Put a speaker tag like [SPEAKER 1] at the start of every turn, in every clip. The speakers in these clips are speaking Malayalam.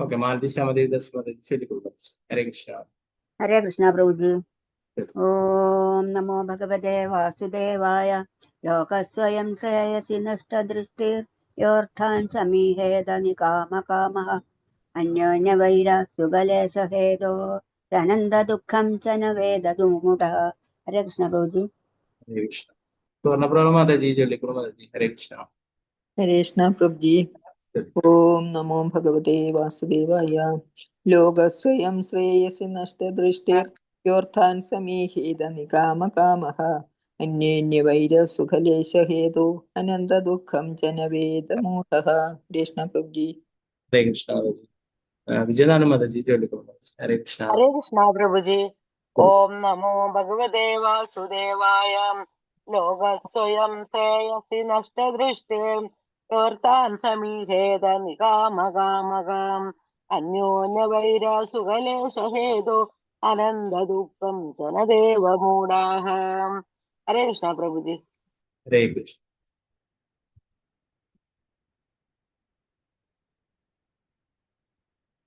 [SPEAKER 1] ओके, मालती श्यामदेवी दास माता जी चलिए गुरु। हरे कृष्णा।
[SPEAKER 2] हरे कृष्णा प्रभु जी। ओम नमो भगवते वासुदेवाय। लोकस्वयं श्रेयसि नष्टदृष्टिर्योऽर्थान् समीहेदनिकामकामः अन्योन्यवैराग्यगलेशहेतो रनन्ददुःखं च न वेददुमुटः। हरे कृष्ण प्रभु जी।
[SPEAKER 1] हरे कृष्णा। स्वर्णप्रभा माता जी चलिए गुरु माता जी। हरे कृष्णा।
[SPEAKER 3] हरे कृष्णा प्रभु जी। ओम नमो भगवते वासुदेवाय। लोकस्वयं श्रेयसि नष्टदृष्टिर्योऽर्थान् समीहेदनिकामकामः अन्योन्यवैरसुखलेशहेतो अनन्तदुःखं च न वेदमूढः। कृष्ण प्रभु जी।
[SPEAKER 1] हरे कृष्णा माता जी। विजयदान माता जी चलिए गुरु माता जी। हरे कृष्णा।
[SPEAKER 4] हरे कृष्णा प्रभु जी। ओम नमो भगवते वासुदेवाय। लोकस्वयं श्रेयसि नष्टदृष्टिर्योऽर्थान् समीहेत निकामकामकाम् अन्योन्यवैरसुखलेशहेतो अनन्ददुःखं च न देवमूढाः। हरे कृष्णा प्रभु जी।
[SPEAKER 1] हरे कृष्ण।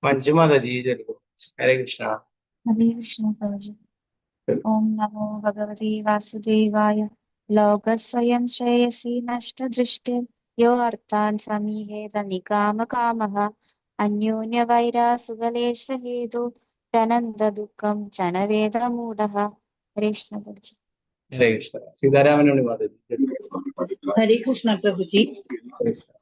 [SPEAKER 1] मंजू माता जी चलिए गुरु। हरे कृष्णा।
[SPEAKER 5] हरे कृष्ण प्रभु जी। ओम नमो भगवते वासुदेवाय। लोकस्वयं श्रेयसि नष्टदृष्टिर्यो अर्थान् समीहेत निकामकामः अन्योन्यवैरासुगलेशहेतु प्रनन्ददुःखं च न वेदमूढः। हरे कृष्ण प्रभु जी।
[SPEAKER 1] हरे कृष्णा। सीतारामन माता जी चलिए गुरु।
[SPEAKER 6] हरे कृष्ण प्रभु जी।
[SPEAKER 1] हरे कृष्णा।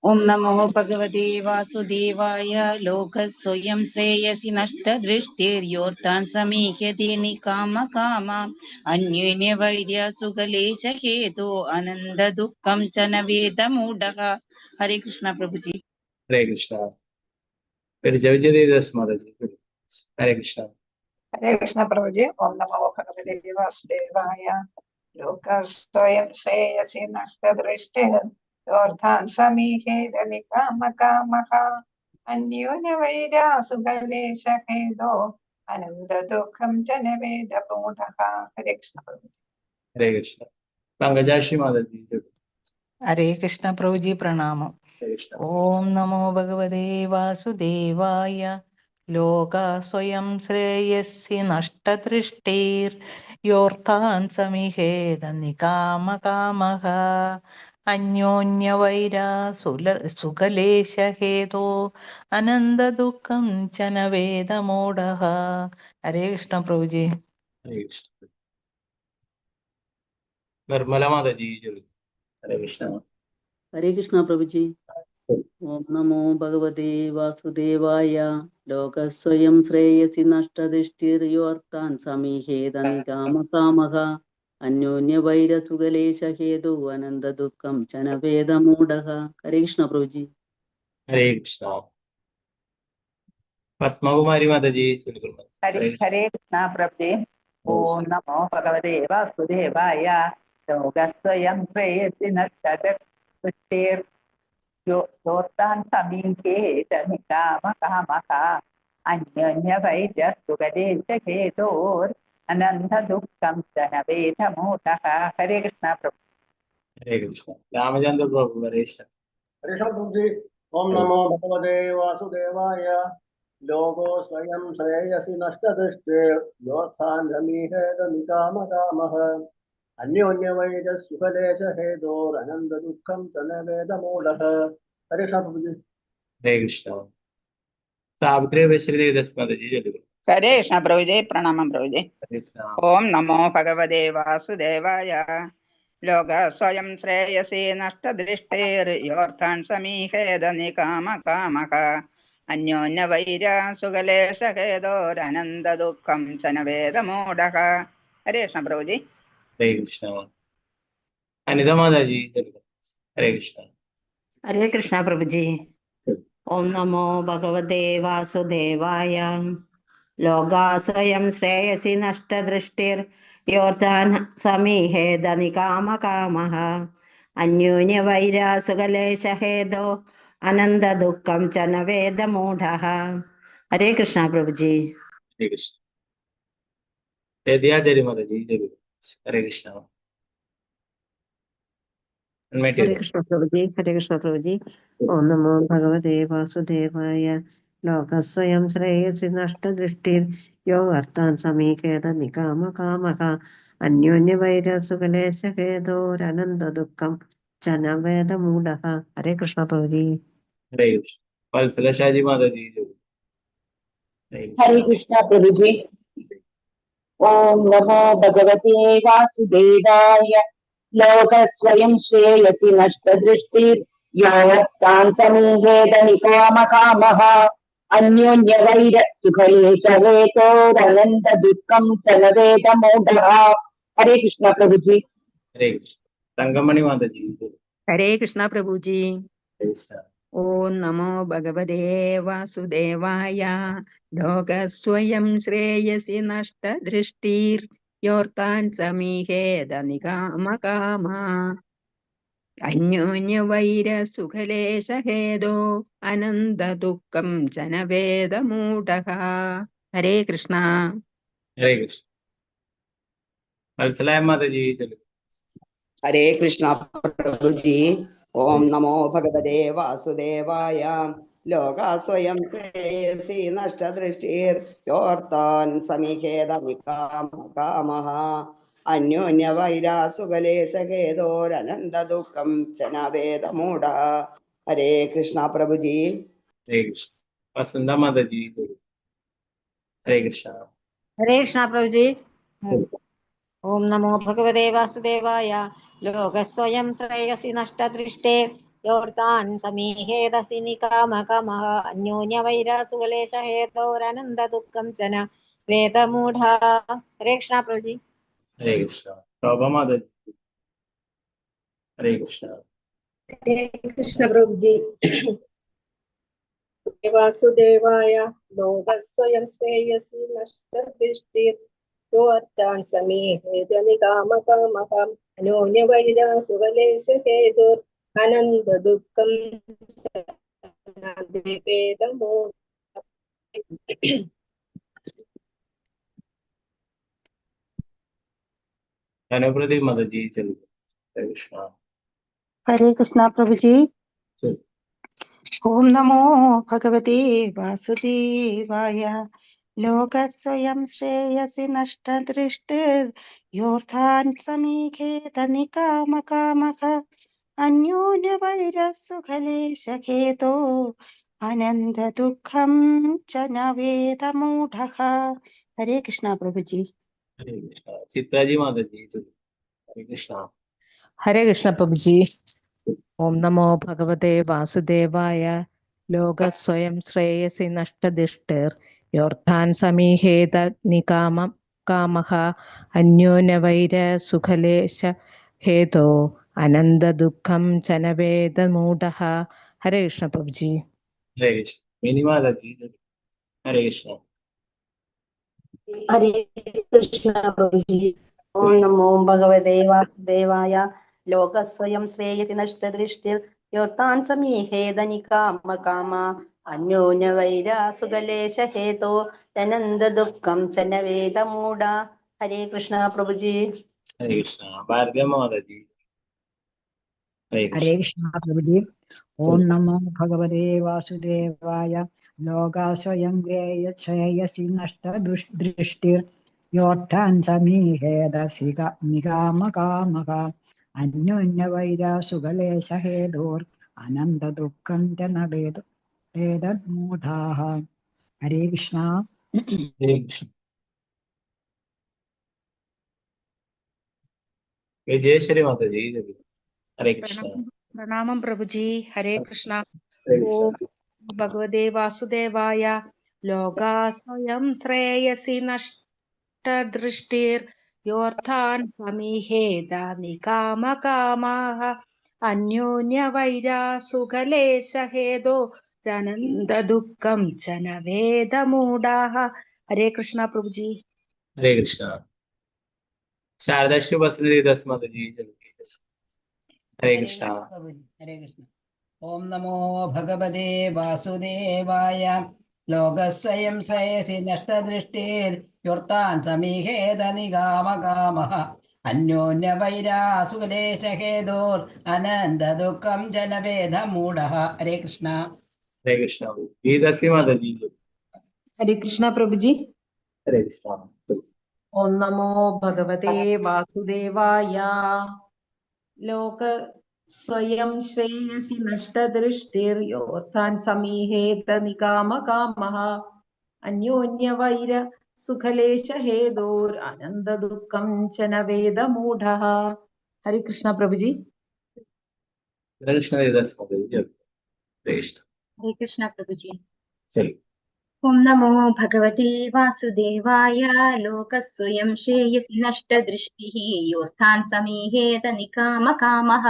[SPEAKER 6] ओम नमो भगवते वासुदेवाय। लोकस्वयं श्रेयसि नष्टदृष्टिर्योऽर्थान् समीह्यते निकामकामा अन्योन्यवैर्यसुखलेशहेतो आनन्ददुःखं च न वेदमूढः। हरे कृष्ण प्रभु जी।
[SPEAKER 1] हरे कृष्णा। फिर जय विजय दास माता जी चलिए। हरे कृष्णा।
[SPEAKER 7] हरे कृष्ण प्रभु जी। ओम नमो भगवते वासुदेवाय। लोकस्वयं श्रेयसि नष्टदृष्टिर्योऽर्थान् समीहेत निकामकामः अन्योन्यवैरासुगलेशहेतो अनन्ददुःखं च न वेदमूढः। हरे कृष्ण प्रभु जी।
[SPEAKER 1] हरे कृष्णा। पंकजाश्री माता जी चलिए।
[SPEAKER 8] हरे कृष्ण प्रभु जी प्रणाम।
[SPEAKER 1] हरे कृष्णा।
[SPEAKER 8] ओम नमो भगवते वासुदेवाय। लोका स्वयं श्रेयसि नष्टदृष्टिर्योऽर्थान् समीहेत निकामकामः अन्योन्यवैरासुखलेशहेतो अनन्ददुःखं च न वेदमूढः। हरे कृष्ण प्रभु जी।
[SPEAKER 1] हरे कृष्ण। निर्मला माता जी चलिए। हरे कृष्णा।
[SPEAKER 2] हरे कृष्ण प्रभु जी। ओम नमो भगवते वासुदेवाय। लोकस्वयं श्रेयसि नष्टदृष्टिर्योऽर्थान् समीहेत निकामकामः अन्योन्यवैरसुगलेशहेतु अनन्ददुःखं च न वेदमूढः। हरे कृष्ण प्रभु जी।
[SPEAKER 1] हरे कृष्णा। पद्मा कुमारी माता जी चलिए गुरु माता जी।
[SPEAKER 7] हरे
[SPEAKER 1] हरे कृष्णा।
[SPEAKER 7] हरे कृष्ण प्रभु जी। ओम नमो भगवते वासुदेवाय। लोकस्वयं श्रेयसि नष्टदृष्टिर्योऽर्थान् समीहेत निकामकामः अन्योन्यवैर्यसुखलेशहेतोरनन्ददुःखं च न वेदमूढः। हरे कृष्ण प्रभु।
[SPEAKER 1] हरे कृष्णा। रामचंद्र प्रभु। हरे कृष्णा।
[SPEAKER 9] हरे प्रभु जी। ओम नमो भगवते वासुदेवाय। लोको स्वयं श्रेयसि नष्टदृष्टिर्योऽर्थान् समीहेत निकामकामः अन्योन्यवैरसुखलेशहेतोरनन्ददुःखं च न वेदमूढः। हरे कृष्ण प्रभु जी।
[SPEAKER 1] हरे कृष्णा। सावित्री वैश्री दास माता जी चलिए गुरु।
[SPEAKER 7] हरे कृष्ण प्रभु जी प्रणाम प्रभु जी।
[SPEAKER 1] हरे कृष्णा।
[SPEAKER 7] ओम नमो भगवते वासुदेवाय। लोक स्वयं श्रेयसि नष्टदृष्टिर्योऽर्थान् समीहेत निकामकामः अन्योन्यवैरसुखलेशहेतोरनन्ददुःखं च न वेदमूढः। हरे कृष्ण प्रभु जी।
[SPEAKER 1] हरे कृष्णा। अनिता माता जी चलिए गुरु। हरे कृष्णा।
[SPEAKER 6] हरे कृष्ण प्रभु जी। ओम नमो भगवते वासुदेवाय। लोका स्वयं श्रेयसि नष्टदृष्टिर्योऽर्थान् समीहेत निकामकामः अन्योन्यवैरासुखलेशहेतो अनन्ददुःखं च न वेदमूढः। हरे कृष्ण प्रभु जी।
[SPEAKER 1] हरे कृष्णा। विद्याचार्य माता जी चलिए गुरु। हरे कृष्णा।
[SPEAKER 10] हरे कृष्ण प्रभु जी। हरे कृष्ण प्रभु जी। ओम नमो भगवते वासुदेवाय। ലോകസ്വയം ശ്രേയസി നഷ്ടദൃഷ്ടിർ യോ അർത്ഥാൻ സമീകേത നികാമകാമക അന്യോന്യവൈരസുകലേശഹേതോരനന്ത ദുഃഖം ജനവേദമൂഢ. ഹരേ കൃഷ്ണ പ്രഭുജി.
[SPEAKER 1] ഹരേ കൃഷ്ണ. വത്സല ഷാജി മാതാജി. ഹരേ
[SPEAKER 11] ഹരേ
[SPEAKER 1] കൃഷ്ണ.
[SPEAKER 11] കൃഷ്ണ പ്രഭുജി. ഓം നമോ ഭഗവതേ വാസുദേവായ. ലോകസ്വയം ശ്രേയസി നഷ്ടദൃഷ്ടിർ യോത്താൻ സമീഹേത നികാമകാമഃ അന്യോന്യവൈര സുഖലേശഹേതോരനന്ത ദുഃഖം ചലവേദമൂഢഃ. ഹരേ കൃഷ്ണ പ്രഭുജി.
[SPEAKER 1] ഹരേ കൃഷ്ണ. തങ്കമണി മാതാജി.
[SPEAKER 3] ഹരേ കൃഷ്ണ പ്രഭുജി.
[SPEAKER 1] ഹരേ കൃഷ്ണ.
[SPEAKER 3] ഓം നമോ ഭഗവതേ വാസുദേവായ. ലോകസ്വയം ശ്രേയസി നഷ്ടദൃഷ്ടിർ യോർത്താൻ സമീഹേത നികാമകാമ അന്യോന്യവൈര സുഖലേശഹേതോ അനന്ത ദുഃഖം ജനവേദമൂഢഃ. ഹരേ കൃഷ്ണ.
[SPEAKER 1] ഹരേ കൃഷ്ണ. വത്സല മാതാജി.
[SPEAKER 12] ഹരേ കൃഷ്ണ പ്രഭുജി. ഓം നമോ ഭഗവതേ വാസുദേവായ. ലോകാസ്വയം ശ്രേയസി നഷ്ടദൃഷ്ടിർ യോർത്താൻ സമീഹേത നികാമകാമഃ അന്യോന്യവൈരാസുകലേശഹേതോരനന്ത ദുഃഖം ജനവേദമൂഢ. ഹരേ കൃഷ്ണ പ്രഭുജി.
[SPEAKER 1] ഹരേ കൃഷ്ണ. വസന്ത മാതാജി. ഹരേ കൃഷ്ണ.
[SPEAKER 2] ഹരേ കൃഷ്ണ പ്രഭുജി. ഓം നമോ ഭഗവതേ വാസുദേവായ. ലോകസ്വയം ശ്രേയസി നഷ്ടദൃഷ്ടേ യോർത്താൻ സമീഹേതസി നികാമകാമഃ അന്യോന്യവൈരാസുകലേശഹേതോരനന്ത ദുഃഖം ജന വേദമൂഢ. ഹരേ കൃഷ്ണ പ്രഭുജി.
[SPEAKER 1] ഹരേ കൃഷ്ണ. ശോഭ മാതാജി. ഹരേ കൃഷ്ണ.
[SPEAKER 13] ഹരേ കൃഷ്ണ പ്രഭുജി. വാസുദേവായ. ലോകസ്വയം ശ്രേയസി നഷ്ടദൃഷ്ടിർ യോർത്താൻ സമീഹേത നികാമകാമഃ അന്യോന്യവൈരാസുകലേശഹേതോർ അനന്ത ദുഃഖം വേദമൂഢ.
[SPEAKER 1] അനുപ്രതി മാതാജി. ഹരേ കൃഷ്ണ.
[SPEAKER 14] ഹരേ കൃഷ്ണ പ്രഭുജി. ഓം നമോ ഭഗവതേ വാസുദേവായ. ലോകസ്വയം ശ്രേയസി നഷ്ടദൃഷ്ടിർ യോർത്ഥാൻ സമീഖേത നികാമകാമഃ അന്യോന്യവൈരസുഖലേശഹേതോ അനന്ത ദുഃഖം ജനവേദമൂഢഃ. ഹരേ കൃഷ്ണ പ്രഭുജി.
[SPEAKER 1] ഹരേ കൃഷ്ണ. ചിത്രാജി മാതാജി. ഹരേ കൃഷ്ണ.
[SPEAKER 8] ഹരേ കൃഷ്ണ പ്രഭുജി. ഓം നമോ ഭഗവതേ വാസുദേവായ. ലോകസ്വയം ശ്രേയസി നഷ്ടദിഷ്ടിർ യോർത്ഥാൻ സമീഹേത നികാമകാമഃ അന്യോന്യവൈര സുഖലേശ ഹേതോ അനന്ത ദുഃഖം ജനവേദമൂഢഃ. ഹരേ കൃഷ്ണ പ്രഭുജി.
[SPEAKER 1] ഹരേ കൃഷ്ണ. മിനി മാതാജി. ഹരേ കൃഷ്ണ.
[SPEAKER 2] ഹരേ കൃഷ്ണ പ്രഭുജി. ഓം നമോ ഭഗവതേ വാസുദേവായ. ലോകസ്വയം ശ്രേയസി നഷ്ടദൃഷ്ടിർ യോർത്താൻ സമീഹേത നികാമകാമ അന്യോന്യവൈരാസുകലേശഹേതോ അനന്ത ദുഃഖം ജനവേദമൂഢ. ഹരേ കൃഷ്ണ പ്രഭുജി.
[SPEAKER 1] ഹരേ കൃഷ്ണ. ഭാരതീയ മാതാജി. ഹരേ
[SPEAKER 15] ഹരേ
[SPEAKER 1] കൃഷ്ണ.
[SPEAKER 15] കൃഷ്ണ പ്രഭുജി. ഓം നമോ ഭഗവതേ വാസുദേവായ. ലോകാസ്വയം ശ്രേയസി നഷ്ടദൃഷ്ടിർ യോർത്ഥാൻ സമീഹേതസി നികാമകാമഃ അന്യോന്യവൈരാസുകലേശഹേതോർ അനന്ത ദുഃഖം ജനവേദമൂഢാഃ. ഹരേ കൃഷ്ണ.
[SPEAKER 1] ഹരേ കൃഷ്ണ. വിജയശ്രീ മാതാജി. ഹരേ കൃഷ്ണ.
[SPEAKER 16] പ്രണാമം പ്രഭുജി. ഹരേ കൃഷ്ണ.
[SPEAKER 1] ഹരേ കൃഷ്ണ.
[SPEAKER 16] ഓം ഭഗവതേ വാസുദേവായ. ലോകാസ്വയം ശ്രേയസി നഷ്ടദൃഷ്ടിർ യോർത്ഥാൻ സമീഹേത നികാമകാമഃ അന്യോന്യവൈരാസുഖലേശഹേതോ അനന്ത ദുഃഖം ജനവേദമൂഢാഃ. ഹരേ കൃഷ്ണ പ്രഭുജി.
[SPEAKER 1] ഹരേ കൃഷ്ണ. ശാരദാശ്രീ ബസ്മതി ദാസ് മാതാജി. ഹരേ കൃഷ്ണ.
[SPEAKER 17] ഹരേ കൃഷ്ണ. ഓം നമോ ഭഗവതേ വാസുദേവായ. ലോകസ്വയം ശ്രേയസി നഷ്ടദൃഷ്ടിർ യോർത്താൻ സമീഹേത നികാമകാമഃ അന്യോന്യവൈരാസുകലേശഹേതോർ അനന്ത ദുഃഖം ജനവേദമൂഢഃ. ഹരേ കൃഷ്ണ.
[SPEAKER 1] हरे कृष्णा। गीतासी माता जी।
[SPEAKER 18] हरे कृष्णा प्रभु जी।
[SPEAKER 1] हरे कृष्णा।
[SPEAKER 18] ओम नमो भगवते वासुदेवाय। लोक स्वयं श्रेयसि नष्टदृष्टिर्योऽर्थान् समीहेत निकामकामः अन्योन्यवैर सुखलेशहेतोरनन्ददुःखं च न वेदमूढः। हरे कृष्णा प्रभु जी।
[SPEAKER 1] हरे कृष्णा गीतासी माता जी। हरे कृष्णा।
[SPEAKER 19] हरे कृष्ण प्रभु जी।
[SPEAKER 1] चलिए।
[SPEAKER 19] ओम नमो भगवते वासुदेवाय। लोकस्वयं श्रेयसि नष्टदृष्टिः योऽर्थान् समीहेत निकामकामः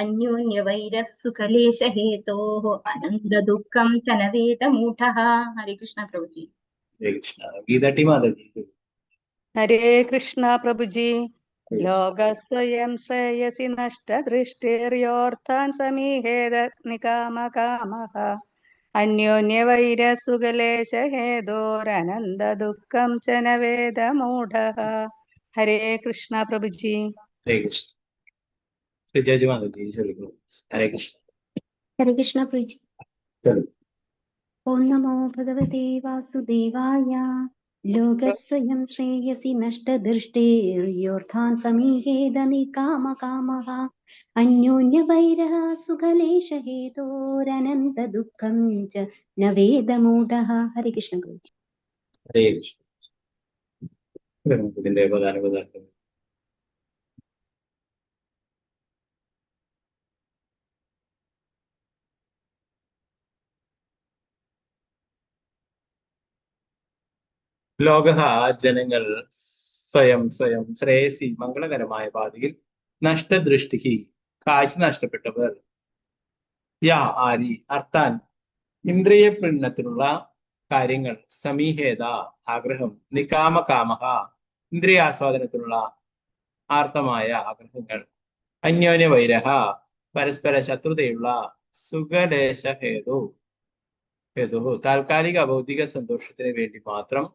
[SPEAKER 19] अन्योन्यवैरः सुखलेशहेतोः अनन्ददुःखं च न वेदमूढः। हरे कृष्ण प्रभु जी।
[SPEAKER 1] हरे कृष्णा। गीता टी माता जी।
[SPEAKER 20] हरे कृष्णा प्रभु जी। लोकस्वयं श्रेयसि नष्टदृष्टिर्योऽर्थान् समीहेत निकामकामः अन्योन्यवैरसुगलेशहेतोरनन्ददुःखं च न वेदमूढः। हरे कृष्णा प्रभु जी।
[SPEAKER 1] हरे कृष्ण। जय जय माता जी। चलिए। हरे कृष्ण।
[SPEAKER 5] हरे कृष्ण प्रभु जी।
[SPEAKER 1] चलिए।
[SPEAKER 5] ओम नमो भगवते वासुदेवाय। लोकस्वयं श्रेयसि नष्टदृष्टिर्योऽर्थान् समीहेत निकामकामः अन्योन्यवैरः सुखलेशहेतोरनन्तदुःखं च न वेदमूढः। हरे कृष्ण प्रभु जी।
[SPEAKER 1] हरे कृष्ण। ഇതിന്റെ പ്രധാനപ്പെട്ട ലോകഃ ജനങ്ങൾ സ്വയം ശ്രേയസി മംഗളകരമായ പാതയിൽ നഷ്ടദൃഷ്ടി കാഴ്ച നഷ്ടപ്പെട്ടവർ യാ ആരി അർത്ഥാൻ ഇന്ദ്രിയ പ്രീണനത്തിനുള്ള കാര്യങ്ങൾ സമീഹേത ആഗ്രഹം നികാമകാമഹ ഇന്ദ്രിയാസ്വാദനത്തിനുള്ള ആർത്തമായ ആഗ്രഹങ്ങൾ അന്യോന്യ വൈരഹ പരസ്പര ശത്രുതയുള്ള സുഖലേശ ഹേതു താൽക്കാലിക ഭൗതിക സന്തോഷത്തിന് വേണ്ടി മാത്രം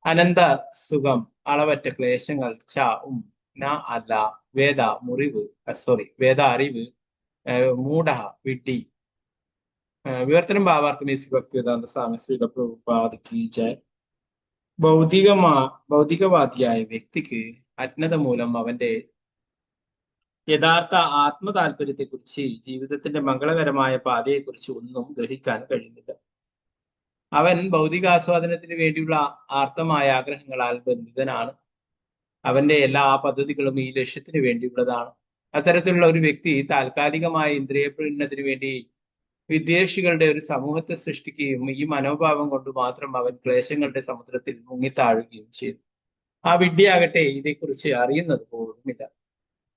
[SPEAKER 1] അനന്ത സുഖം അളവറ്റ ക്ലേശങ്ങൾ ച ന അല്ല വേദ വേദ അറിവ് മൂഢ വിഡ്ഢി വിവർത്തനം ഭാവാർത്ഥം ഭക്തിവേദാന്ത സ്വാമി ശ്രീല പ്രഭുപാദ് കി ജയ്. ഭൗതികവാദിയായ വ്യക്തിക്ക് അജ്ഞത മൂലം അവന്റെ യഥാർത്ഥ ആത്മതാല്പര്യത്തെക്കുറിച്ച് ജീവിതത്തിന്റെ മംഗളകരമായ പാതയെക്കുറിച്ച് ഒന്നും ഗ്രഹിക്കാൻ കഴിയുന്നില്ല. അവൻ ഭൗതികാസ്വാദനത്തിന് വേണ്ടിയുള്ള ആർത്തമായ ആഗ്രഹങ്ങളാൽ ബന്ധിതനാണ്. അവന്റെ എല്ലാ പദ്ധതികളും ഈ ലക്ഷ്യത്തിന് വേണ്ടിയുള്ളതാണ്. അത്തരത്തിലുള്ള ഒരു വ്യക്തി താൽക്കാലികമായ ഇന്ദ്രിയ പ്രീണനത്തിന് വേണ്ടി വിദേശികളുടെ ഒരു സമൂഹത്തെ സൃഷ്ടിക്കുകയും ഈ മനോഭാവം കൊണ്ട് മാത്രം അവൻ ക്ലേശങ്ങളുടെ സമുദ്രത്തിൽ മുങ്ങിത്താഴുകയും ചെയ്തു. ആ വിഡ്ഢിയാകട്ടെ ഇതേക്കുറിച്ച് അറിയുന്നത് പോലുമില്ല.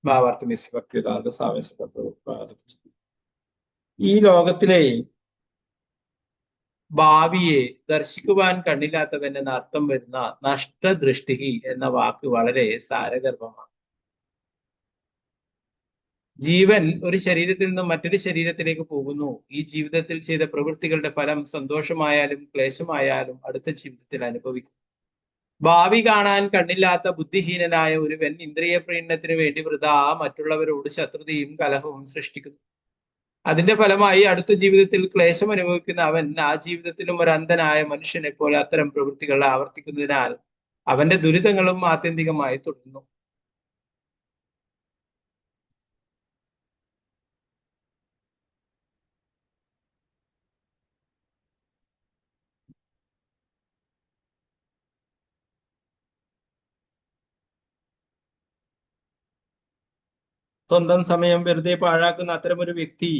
[SPEAKER 1] ഭാവാർത്ഥം ഭക്തിവേദാന്ത സ്വാമി ഈ ലോകത്തിലെ ഭാവിയെ ദർശിക്കുവാൻ കണ്ണില്ലാത്തവൻ എന്ന അർത്ഥം വരുന്ന നഷ്ടദൃഷ്ടി എന്ന വാക്ക് വളരെ സാരഗർഭമാണ്. ജീവൻ ഒരു ശരീരത്തിൽ നിന്നും മറ്റൊരു ശരീരത്തിലേക്ക് പോകുന്നു. ഈ ജീവിതത്തിൽ ചെയ്ത പ്രവൃത്തികളുടെ ഫലം സന്തോഷമായാലും ക്ലേശമായാലും അടുത്ത ജീവിതത്തിൽ അനുഭവിക്കും. ഭാവി കാണാൻ കണ്ണില്ലാത്ത ബുദ്ധിഹീനനായ ഒരുവൻ ഇന്ദ്രിയ പ്രീണനത്തിന് വേണ്ടി വൃഥാ മറ്റുള്ളവരോട് ശത്രുതയും കലഹവും സൃഷ്ടിക്കുന്നു. അതിന്റെ ഫലമായി അടുത്ത ജീവിതത്തിൽ ക്ലേശം അനുഭവിക്കുന്ന അവൻ ആ ജീവിതത്തിലും ഒരു അന്ധനായ മനുഷ്യനെ പോലെ അത്തരം പ്രവൃത്തികൾ ആവർത്തിക്കുന്നതിനാൽ അവന്റെ ദുരിതങ്ങളും ആത്യന്തികമായി തുടരുന്നു. സ്വന്തം സമയം വെറുതെ പാഴാക്കുന്ന അത്തരമൊരു വ്യക്തി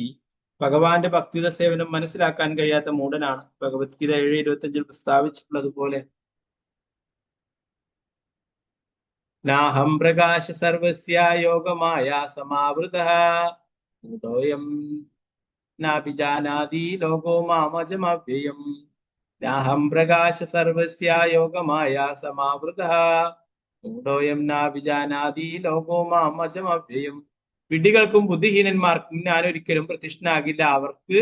[SPEAKER 1] ഭഗവാന്റെ ഭക്തിയുത സേവനം മനസ്സിലാക്കാൻ കഴിയാത്ത മൂഢനാണ്. ഭഗവത്ഗീത 7:25 പ്രസ്താവിച്ചിട്ടുള്ളതുപോലെ നാഹം പ്രകാശ സർവസ്യ യോഗമായ സമാവൃതഃ മൂഢോയം നാഭിജാനാതി ലോകോ മാമജമവ്യയം. നാഹം പ്രകാശ സർവസ്യ യോഗമായ സമാവൃതഃ മൂഢോയം നാഭിജാനാതി ലോകോ മാമജമവ്യയം. വിഡ്ഢികൾക്കും ബുദ്ധിഹീനന്മാർക്കും ഞാൻ ഒരിക്കലും പ്രതിഷ്ഠനാകില്ല. അവർക്ക്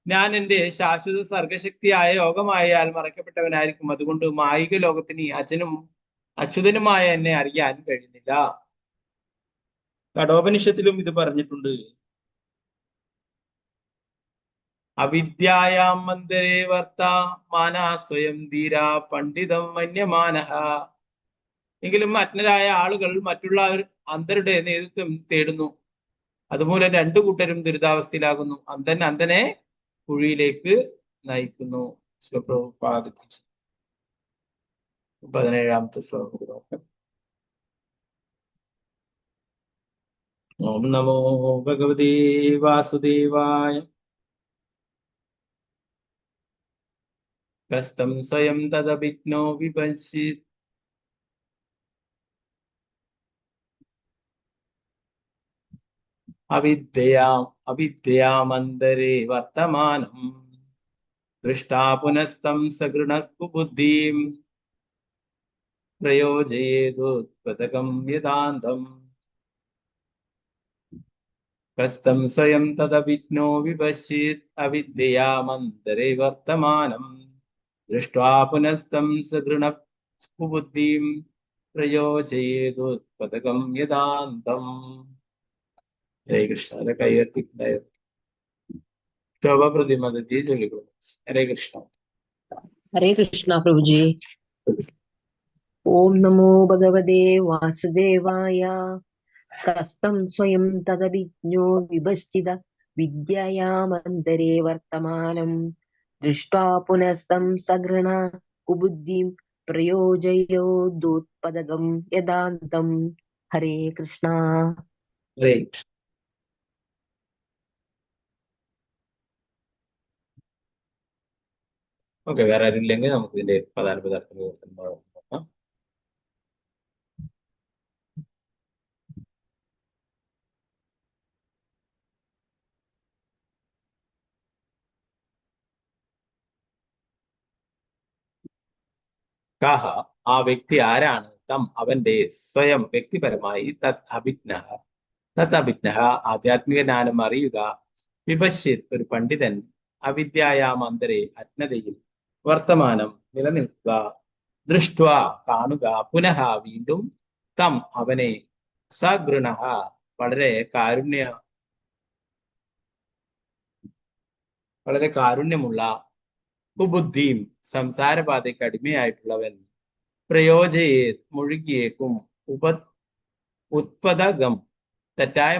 [SPEAKER 1] ഞാൻ എൻ്റെ ശാശ്വത സർഗശക്തിയായ യോഗമായാൽ മറക്കപ്പെട്ടവനായിരിക്കും. അതുകൊണ്ട് മായിക ലോകത്തിന് അജനും അച്യുതനുമായ എന്നെ അറിയാൻ കഴിയുന്നില്ല. കഠോപനിഷത്തിലും ഇത് പറഞ്ഞിട്ടുണ്ട്. അവിദ്യായാം മന്ദിരേ വർത്തമാന സ്വയം ധീരാ പണ്ഡിതം മന്യമാനഃ. എങ്കിലും അജ്ഞരായ ആളുകൾ മറ്റുള്ളവർ അന്ധരുടെ നേതൃത്വം തേടുന്നു. അതുമൂലം രണ്ടു കൂട്ടരും ദുരിതാവസ്ഥയിലാകുന്നു. അന്ധൻ അന്ധനെ കുഴിയിലേക്ക് നയിക്കുന്നു. 17ാമത്തെ ശ്ലോകം നോക്കാം. ഓം നമോ ഭഗവതേ വാസുദേവായ. കസ്തം സ്വയം തദഭിജ്ഞോ വിപശ്യത് അവിദ്യയാമന്തരേ വർത്തമാനം ദൃഷ്ടാ പുനസ്തം സഗൃണകുബുദ്ധിം പ്രയോജയേതുത്പതകം യഥാന്തം. കസ്തം സ്വയം തദഭിജ്ഞോ വിപശ്യത് അവിദ്യയാമന്തരേ വർത്തമാനം ദൃഷ്ട്വാ പുനസ്തം സഗൃണകുബുദ്ധിം പ്രയോജയേതുത്പതകം യഥാന്തം. ഹരേ കൃഷ്ണ. കൈയർത്തിണ്ടായ ശോഭ പ്രതിമതി ചൊല്ലിക്കൊള്ളു. ഹരേ കൃഷ്ണ.
[SPEAKER 10] ഹരേ കൃഷ്ണ പ്രഭുജി. ഓം നമോ ഭഗവതേ വാസുദേവായ. കസ്തം സ്വയം തദഭിജ്ഞോ വിപശ്ചിത വിദ്യയാമന്തരേ വർത്തമാനം ദൃഷ്ട്വാ പുനസ്തം സഗൃണ കുബുദ്ധിം പ്രയോജയോദുത്പദകം യഥാന്തം. ഹരേ കൃഷ്ണ.
[SPEAKER 1] ഹരേ. ഓക്കെ, വേറെ ആരില്ലെങ്കിൽ നമുക്ക് ഇതിന്റെ പ്രധാന പദാർത്ഥങ്ങൾ നോക്കാം. കഹ, ആ വ്യക്തി ആരാണ്, തം അവന്റെ, സ്വയം വ്യക്തിപരമായി, തത് അഭിജ്ഞ ആധ്യാത്മിക ജ്ഞാനം അറിയുക, വിപശ്യത് ഒരു പണ്ഡിതൻ, അവിദ്യായാമന്തരെ അജ്ഞതയിൽ, വർത്തമാനം നിലനിൽക്കുക, ദൃഷ്ട്വ കാണുക, പുനഃ വീണ്ടും, തം അവനെ, സഗൃണ വളരെ കാരുണ്യമുള്ള, കുബുദ്ധിയും സംസാരപാതയ്ക്ക് അടിമയായിട്ടുള്ളവൻ, പ്രയോജയെ മുഴുകിയേക്കും, ഉത്പദകം തെറ്റായ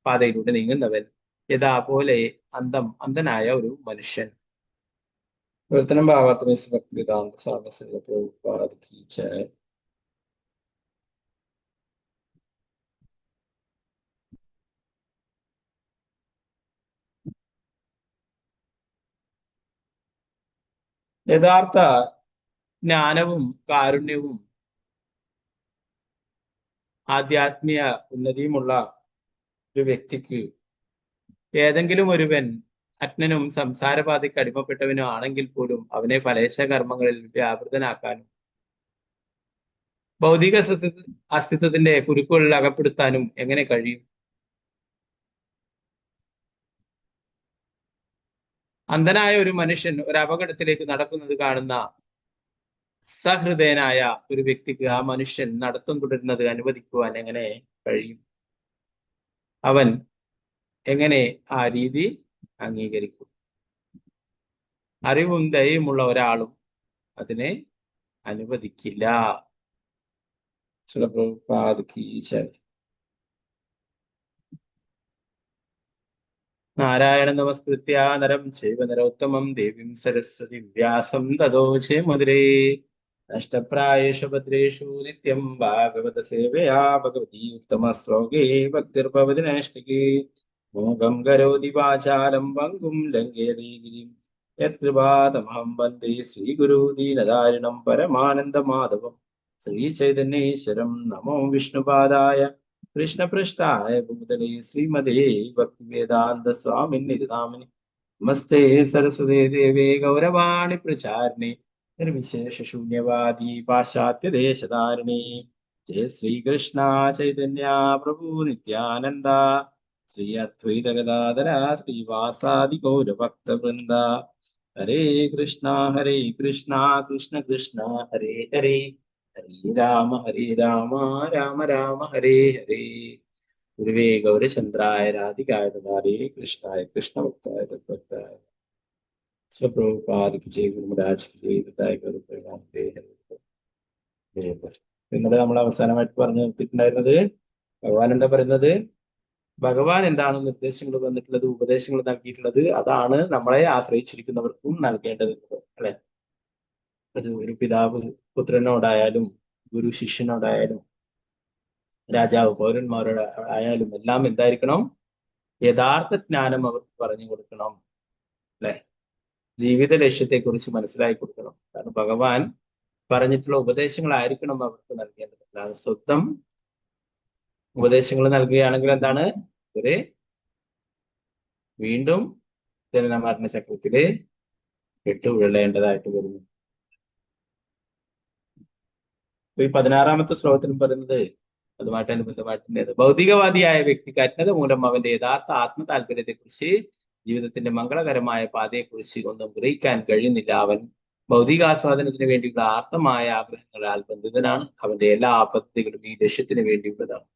[SPEAKER 1] പാതയിലൂടെ നീങ്ങുന്നവൻ, യഥാ പോലെ അന്ധനായ ഒരു മനുഷ്യൻ. പ്രവർത്തനം ഭാഗത്ത് ഭക്തിവേദാന്ത സ്വാമികളുടെ പ്രഭുപാദ് കീ ജയ്. യഥാർത്ഥ ജ്ഞാനവും കാരുണ്യവും ആധ്യാത്മിക ഉന്നതിയുമുള്ള ഒരു വ്യക്തിക്ക് ഏതെങ്കിലും ഒരുവൻ അജ്ഞനും സംസാരപാതയ്ക്ക് അടിമപ്പെട്ടവനും ആണെങ്കിൽ പോലും അവനെ ഫലേച്ഛ കർമ്മങ്ങളിൽ വ്യാപൃതനാക്കാനും ഭൗതിക അസ്തിത്വത്തിന്റെ കുരുക്കുകളിൽ അകപ്പെടുത്താനും എങ്ങനെ കഴിയും? അന്ധനായ ഒരു മനുഷ്യൻ ഒരു അപകടത്തിലേക്ക് നടക്കുന്നത് കാണുന്ന സഹൃദയനായ ഒരു വ്യക്തിക്ക് ആ മനുഷ്യൻ നടത്തം തുടരുന്നത് അനുവദിക്കുവാൻ എങ്ങനെ കഴിയും? അവൻ എങ്ങനെ ആ രീതി അംഗീകരിക്കും? അറിവും ദയയുമുള്ള ഒരാളും അതിനെ അനുവദിക്കില്ല. നാരായണ നമസ്കൃത്യ നരം ചൈവ നരോത്തമം ദേവീം സരസ്വതി വ്യാസം തതോ ജയമുദ്രേ. നഷ്ടപ്രായേഷു ഭദ്രേഷു നിത്യം ഭാഗവത സേവയാ ഭഗവതി ഉത്തമ ശ്ലോകേ ഭക്തിർഭവതി നൈഷ്ഠികേ. മൂകം കരോതി വാചാലം പങ്കും ലംഘയതി ഗിരിം യത്കൃപാതമഹം വന്ദേ ശ്രീഗുരു ദീനദാരിണം പരമാനന്ദമാധവം. ശ്രീചൈതന്യേശ്വരം നമോ വിഷ്ണുപാദായ കൃഷ്ണപൃഷ്ഠായ ഭൂതലേ ശ്രീമതേ ഭക്തിവേദാന്ത സ്വാമിന്നിധി നാമിനി. നമസ്തേ സരസ്വതേ ദേവേ ഗൗരവാണി പ്രചാരിണി നിർവിശേഷ ശൂന്യവാദി പാശ്ചാത്യ ദേശധാരിണി. ജയ ശ്രീകൃഷ്ണ ചൈതന്യ പ്രഭു നിത്യാനന്ദ ശ്രീ അദ്വൈത ഗദാധര ശ്രീവാസാദി ഗൗരഭക്തവൃന്ദ. ഹരേ കൃഷ്ണ കൃഷ്ണ കൃഷ്ണ ഹരേ ഹരേ, ഹരേ രാമ രാമ രാമ ഹരേ ഹരേ. ഗുരുവേ ഗൗരചന്ദ്രായ രാധികായ ദാരേ കൃഷ്ണായ കൃഷ്ണഭക്തായ തദ്ഭക്തായ നിങ്ങളുടെ നമ്മൾ അവസാനമായിട്ട് പറഞ്ഞു നിർത്തിയിട്ടുണ്ടായിരുന്നത് ഭഗവാൻ എന്താ പറയുന്നത്? ഭഗവാൻ എന്താണ് നിർദ്ദേശങ്ങൾ വന്നിട്ടുള്ളത്, ഉപദേശങ്ങൾ നൽകിയിട്ടുള്ളത്, അതാണ് നമ്മളെ ആശ്രയിച്ചിരിക്കുന്നവർക്കും നൽകേണ്ടത്, അല്ലെ? അത് ഒരു പിതാവ് പുത്രനോടായാലും ഗുരു ശിഷ്യനോടായാലും രാജാവ് പൗരന്മാരോട് ആയാലും എല്ലാം എന്തായിരിക്കണം? യഥാർത്ഥ ജ്ഞാനം അവർക്ക് പറഞ്ഞു കൊടുക്കണം, അല്ലെ? ജീവിത ലക്ഷ്യത്തെക്കുറിച്ച് മനസ്സിലാക്കി കൊടുക്കണം. കാരണം ഭഗവാൻ പറഞ്ഞിട്ടുള്ള ഉപദേശങ്ങളായിരിക്കണം അവർക്ക് നൽകേണ്ടത്. അല്ലാതെ സ്വന്തം ഉപദേശങ്ങൾ നൽകുകയാണെങ്കിൽ എന്താണ്? ഇവര് വീണ്ടും ജനന മരണ ചക്രത്തില് പെട്ടുവിഴേണ്ടതായിട്ട് വരുന്നു. ഈ 16-ാമത്തെ ശ്ലോകത്തിലും പറയുന്നത് അതുമായിട്ടനുബന്ധമായിട്ടുള്ളത്, ഭൗതികവാദിയായ വ്യക്തിക്ക് അജ്ഞത മൂലം അവന്റെ യഥാർത്ഥ ആത്മ താല്പര്യത്തെക്കുറിച്ച്, ജീവിതത്തിന്റെ മംഗളകരമായ പാതയെക്കുറിച്ച് ഒന്നും ഗ്രഹിക്കാൻ കഴിയുന്നില്ല. അവൻ ഭൗതികാസ്വാദനത്തിന് വേണ്ടിയുള്ള ആർത്തമായ ആഗ്രഹങ്ങളാൽ ബന്ധിതനാണ്. അവന്റെ എല്ലാ പദ്ധതികളും ഈ ലക്ഷ്യത്തിന് വേണ്ടിയുള്ളതാണ്.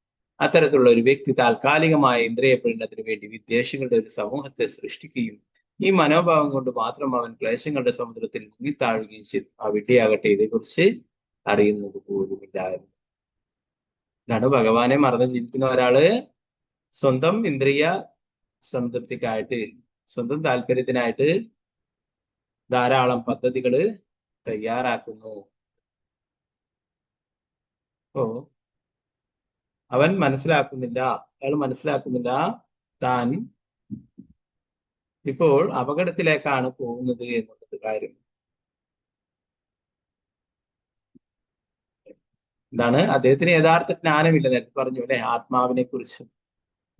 [SPEAKER 1] അത്തരത്തിലുള്ള ഒരു വ്യക്തി താൽക്കാലികമായ ഇന്ദ്രിയ പ്രീണനത്തിന് വേണ്ടി വിദ്വേഷങ്ങളുടെ ഒരു സമൂഹത്തെ സൃഷ്ടിക്കുകയും ഈ മനോഭാവം കൊണ്ട് മാത്രം അവൻ ക്ലേശങ്ങളുടെ സമുദ്രത്തിൽ മുങ്ങിത്താഴുകയും ചെയ്തു. ആ വിഡ്ഢിയാകട്ടെ ഇതേക്കുറിച്ച് അറിയുന്നത് പോലുമില്ലായിരുന്നു. ഇതാണ് ഭഗവാനെ മറന്ന് ജീവിക്കുന്ന ഒരാള് സ്വന്തം ഇന്ദ്രിയ സംതൃപ്തിക്കായിട്ട്, സ്വന്തം താല്പര്യത്തിനായിട്ട് ധാരാളം പദ്ധതികള് തയ്യാറാക്കുന്നു. അപ്പോ അയാൾ മനസ്സിലാക്കുന്നില്ല താൻ ഇപ്പോൾ അപകടത്തിലേക്കാണ് പോകുന്നത് എന്നുള്ളത് കാര്യം. എന്താണ്? അദ്ദേഹത്തിന് യഥാർത്ഥ ജ്ഞാനമില്ല. നേരത്തെ പറഞ്ഞു അല്ലെ, ആത്മാവിനെ കുറിച്ചും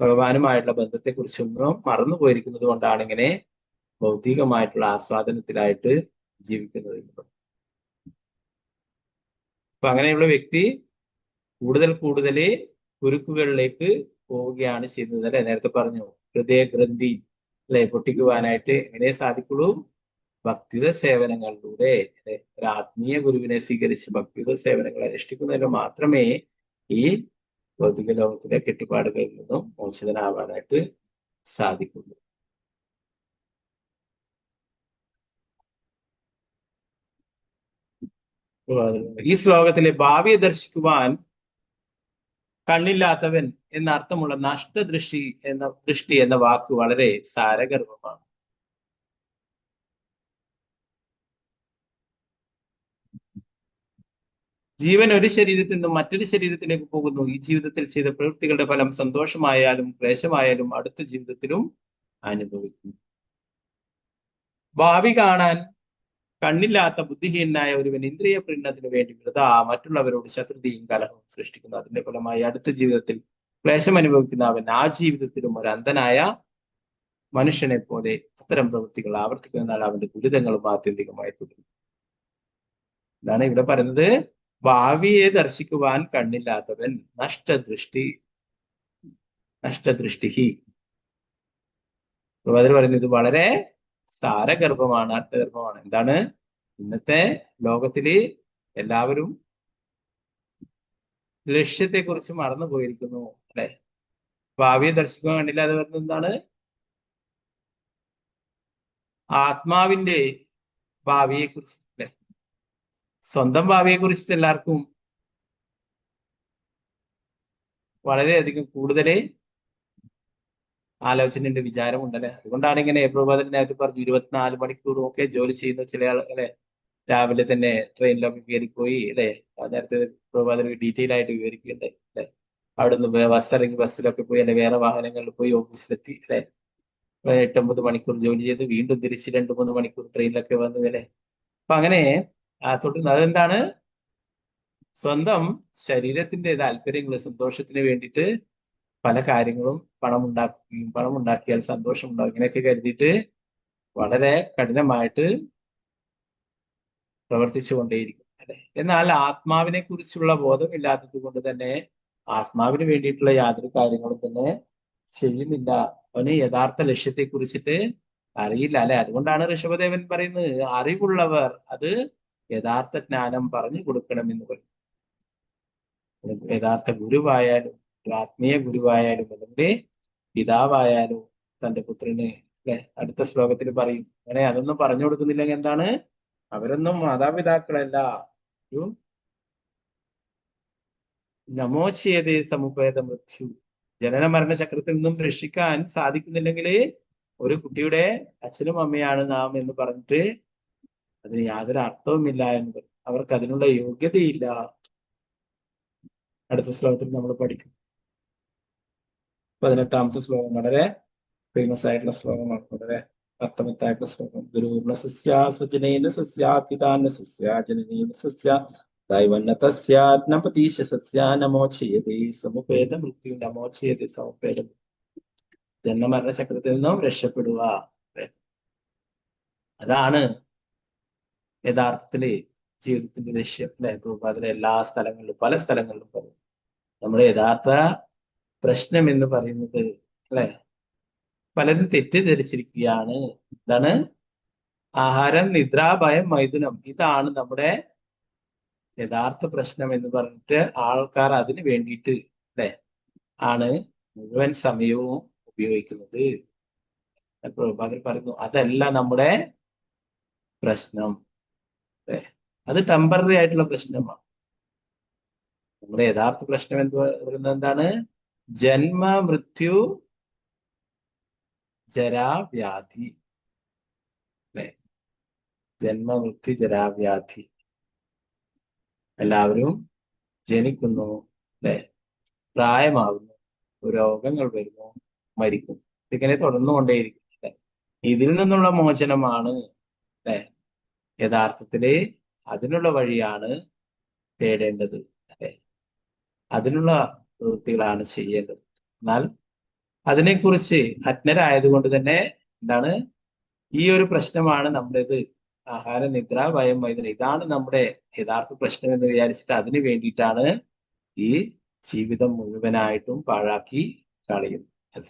[SPEAKER 1] ഭഗവാനുമായിട്ടുള്ള ബന്ധത്തെക്കുറിച്ചൊന്നും മറന്നു പോയിരിക്കുന്നത് കൊണ്ടാണ് ഇങ്ങനെ ഭൗതികമായിട്ടുള്ള ആസ്വാദനത്തിലായിട്ട് ജീവിക്കുന്നത്. അപ്പൊ അങ്ങനെയുള്ള വ്യക്തി കൂടുതൽ കുരുക്കുകളിലേക്ക് പോവുകയാണ് ചെയ്യുന്നത്, അല്ലെ? നേരത്തെ പറഞ്ഞു ഹൃദയഗ്രന്ഥി അല്ലെ പൊട്ടിക്കുവാനായിട്ട് എങ്ങനെ സാധിക്കുള്ളൂ? ഭക്തിത സേവനങ്ങളിലൂടെ, ഒരു ആത്മീയ ഗുരുവിനെ സ്വീകരിച്ച് ഭക്തിത സേവനങ്ങൾ അനുഷ്ഠിക്കുന്നതിന് മാത്രമേ ഈ ഭൗതിക ലോകത്തിലെ കെട്ടുപാടുകളിൽ നിന്നും മോചിതനാവാനായിട്ട് സാധിക്കുള്ളൂ. ഈ ശ്ലോകത്തിലെ ഭാവിയെ ദർശിക്കുവാൻ കണ്ണില്ലാത്തവൻ എന്ന അർത്ഥമുള്ള ദൃഷ്ടി എന്ന വാക്ക് വളരെ സാരഗർഭമാണ്. ജീവൻ ഒരു ശരീരത്തിൽ നിന്നും മറ്റൊരു ശരീരത്തിലേക്ക് പോകുന്നു. ഈ ജീവിതത്തിൽ ചെയ്ത പ്രവൃത്തികളുടെ ഫലം സന്തോഷമായാലും ക്ലേശമായാലും അടുത്ത ജീവിതത്തിലും അനുഭവിക്കുന്നു. ഭാവി കാണാൻ കണ്ണില്ലാത്ത ബുദ്ധിഹീനായ ഒരുവൻ ഇന്ദ്രിയ പ്രീണനത്തിന് വേണ്ടി വൃഥാ മറ്റുള്ളവരോട് ശത്രുതയും കലഹവും സൃഷ്ടിക്കുന്നു. അതിന്റെ ഫലമായി അടുത്ത ജീവിതത്തിൽ ക്ലേശം അനുഭവിക്കുന്ന അവൻ ആ ജീവിതത്തിലും ഒരു അന്ധനായ മനുഷ്യനെ പോലെ അത്തരം പ്രവൃത്തികൾ ആവർത്തിക്കുന്നതിനാൽ അവന്റെ ദുരിതങ്ങളും ആത്യന്തികമായി തുടരും. ഇതാണ് ഇവിടെ പറയുന്നത്. ഭാവിയെ ദർശിക്കുവാൻ കണ്ണില്ലാത്തവൻ നഷ്ടദൃഷ്ടി. അതിൽ പറയുന്നത് ഇത് വളരെ സാരഗർഭമാണ്, അർത്ഥഗർഭമാണ്. എന്താണ്? ഇന്നത്തെ ലോകത്തില് എല്ലാവരും ലക്ഷ്യത്തെക്കുറിച്ച് മറന്നു പോയിരിക്കുന്നു, അല്ലെ? ഭാവിയെ ദർശിക്കുവാൻ കണ്ണില്ലാതെ വരുന്നത് എന്താണ്? ആത്മാവിന്റെ ഭാവിയെ കുറിച്ച്, അല്ലെ? സ്വന്തം ഭാവിയെ കുറിച്ചിട്ട് എല്ലാവർക്കും വളരെയധികം കൂടുതൽ ആലോചനയുണ്ട്, വിചാരമുണ്ടല്ലേ? അതുകൊണ്ടാണ് ഇങ്ങനെ പ്രഭാതത്തിൽ നേരത്തെ പറഞ്ഞു 24 മണിക്കൂറും ഒക്കെ ജോലി ചെയ്യുന്ന ചില ആൾ, അല്ലെ? രാവിലെ തന്നെ ട്രെയിനിലൊക്കെ കയറിപ്പോയി, അല്ലെ? നേരത്തെ പ്രഭാതത്തിൽ ഡീറ്റെയിൽ ആയിട്ട് വിവരിക്കുന്നുണ്ട്, അല്ലെ? അവിടുന്ന് ബസ് ഇറങ്ങി ബസ്സിലൊക്കെ പോയി, അല്ലെ വേറെ വാഹനങ്ങളിൽ പോയി ഓഫീസിലെത്തി, അല്ലെ? 8-9 മണിക്കൂർ ജോലി ചെയ്ത് വീണ്ടും തിരിച്ച് 2-3 മണിക്കൂർ ട്രെയിനിലൊക്കെ വന്നു, അല്ലെ? അപ്പൊ അങ്ങനെ തുടർന്ന് അതെന്താണ്? സ്വന്തം ശരീരത്തിന്റെ താല്പര്യങ്ങൾ, സന്തോഷത്തിന് വേണ്ടിയിട്ട് പല കാര്യങ്ങളും പണം ഉണ്ടാക്കിയാൽ സന്തോഷം ഉണ്ടാകും, ഇങ്ങനെയൊക്കെ കരുതിയിട്ട് വളരെ കഠിനമായിട്ട് പ്രവർത്തിച്ചു കൊണ്ടേയിരിക്കും, അല്ലെ? എന്നാൽ ആത്മാവിനെ കുറിച്ചുള്ള ബോധമില്ലാത്തത് കൊണ്ട് തന്നെ ആത്മാവിന് വേണ്ടിയിട്ടുള്ള യാതൊരു കാര്യങ്ങളും തന്നെ ചെയ്യുന്നില്ല. അവന് യഥാർത്ഥ ലക്ഷ്യത്തെ കുറിച്ചിട്ട് അറിയില്ല, അല്ലെ? അതുകൊണ്ടാണ് ഋഷഭദേവൻ പറയുന്നത്, അറിവുള്ളവർ അത് യഥാർത്ഥ ജ്ഞാനം പറഞ്ഞു കൊടുക്കണമെന്ന് പറയും. യഥാർത്ഥ ഗുരുവായാലും ആത്മീയ ഗുരുവായാലും അല്ലെങ്കിൽ പിതാവായാലും തന്റെ പുത്രന്, അല്ലെ? അടുത്ത ശ്ലോകത്തിൽ പറയും അങ്ങനെ അതൊന്നും പറഞ്ഞു കൊടുക്കുന്നില്ലെങ്കിൽ എന്താണ്? അവരൊന്നും മാതാപിതാക്കളല്ല. ഒരു നമോചേതേ സമുപേത മൃത്യു, ജനന മരണ ചക്രത്തിൽ നിന്നും രക്ഷിക്കാൻ സാധിക്കുന്നില്ലെങ്കിൽ ഒരു കുട്ടിയുടെ അച്ഛനും അമ്മയാണ് നാം എന്ന് പറഞ്ഞിട്ട് അതിന് യാതൊരു അർത്ഥവുമില്ല എന്ന് പറയും. അവർക്ക് അതിനുള്ള യോഗ്യതയില്ല. അടുത്ത ശ്ലോകത്തിൽ നമ്മൾ പഠിക്കും. 18ാമത്തെ ശ്ലോകം വളരെ ഫേമസ് ആയിട്ടുള്ള ശ്ലോകമാണ്, വളരെ അർത്ഥവത്തായിട്ടുള്ള ശ്ലോകം. ഗുരുർണ സസ്യാ സ്വജനേന സസ്യാ പിതാന സസ്യാ ജനനേന സസ്യാ ദൈവന്നതസ്യാത്മപതീശ സസ്യാ നമോചയതേ സമുപേത മൃത്യു നമോചയതേ സമുപേത. ജന്മമരണ ചക്രത്തിൽ നിന്നും രക്ഷപ്പെടുക, അതാണ് യഥാർത്ഥത്തില് ജീവിതത്തിന്റെ ലക്ഷ്യം അല്ലെ. പ്രഭുപാദിലെ എല്ലാ സ്ഥലങ്ങളിലും പല സ്ഥലങ്ങളിലും പറയും നമ്മുടെ യഥാർത്ഥ പ്രശ്നം എന്ന് പറയുന്നത് അല്ലെ, പലരും തെറ്റിദ്ധരിച്ചിരിക്കുകയാണ്. എന്താണ്? ആഹാരം, നിദ്ര, ഭയം, മൈഥുനം, ഇതാണ് നമ്മുടെ യഥാർത്ഥ പ്രശ്നം എന്ന് പറഞ്ഞിട്ട് ആൾക്കാർ അതിന് വേണ്ടിയിട്ട് അല്ലെ ആണ് മുഴുവൻ സമയവും ഉപയോഗിക്കുന്നത്. പ്രഭുപാദർ പറയുന്നു അതല്ല നമ്മുടെ പ്രശ്നം, അത് ടെമ്പററി ആയിട്ടുള്ള പ്രശ്നമാണ്. നമ്മുടെ യഥാർത്ഥ പ്രശ്നം എന്ന് പറയുന്നത് എന്താണ്? ജന്മ, മൃത്യു, ജരാവ്യാധി അല്ലെ. ജന്മ, മൃത്യു, ജരാവ്യാധി. എല്ലാവരും ജനിക്കുന്നു അല്ലെ, പ്രായമാകുന്നു, രോഗങ്ങൾ വരുന്നു, മരിക്കും. ഇതിങ്ങനെ തുടർന്നുകൊണ്ടേയിരിക്കും അല്ലെ. ഇതിൽ നിന്നുള്ള മോചനമാണ് അല്ലെ യഥാർത്ഥത്തില്. അതിനുള്ള വഴിയാണ് തേടേണ്ടത് അല്ലെ, അതിനുള്ള പ്രവൃത്തികളാണ് ചെയ്യേണ്ടത്. എന്നാൽ അതിനെക്കുറിച്ച് അജ്ഞരായതുകൊണ്ട് തന്നെ എന്താണ്, ഈ ഒരു പ്രശ്നമാണ് നമ്മുടേത്, ആഹാര, നിദ്ര, ഭയം, മൈഥുനം, ഇതാണ് നമ്മുടെ യഥാർത്ഥ പ്രശ്നം എന്ന് വിചാരിച്ചിട്ട് അതിന് വേണ്ടിയിട്ടാണ് ഈ ജീവിതം മുഴുവനായിട്ടും പാഴാക്കി കളയുന്നത്.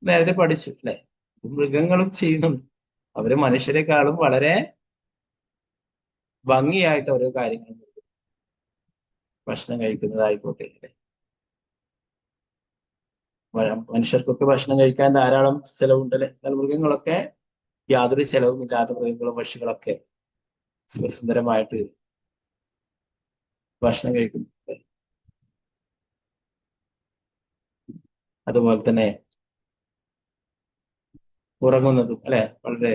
[SPEAKER 1] നേരത്തെ പഠിച്ചു അല്ലെ. മൃഗങ്ങളും ചെയ്യുന്നുണ്ട്. അവര് മനുഷ്യരെക്കാളും വളരെ ഭംഗിയായിട്ട് ഓരോ കാര്യങ്ങൾ ഭക്ഷണം കഴിക്കുന്നതായിക്കോട്ടെ അല്ലെ. മനുഷ്യർക്കൊക്കെ ഭക്ഷണം കഴിക്കാൻ ധാരാളം ചെലവുണ്ടല്ലേ. എന്നാൽ മൃഗങ്ങളൊക്കെ യാതൊരു ചെലവും ഇല്ലാത്ത മൃഗങ്ങളും പക്ഷികളൊക്കെ സുന്ദരമായിട്ട് ഭക്ഷണം കഴിക്കുന്നു. അതുപോലെ തന്നെ ഉറങ്ങുന്നതും അല്ലെ, വളരെ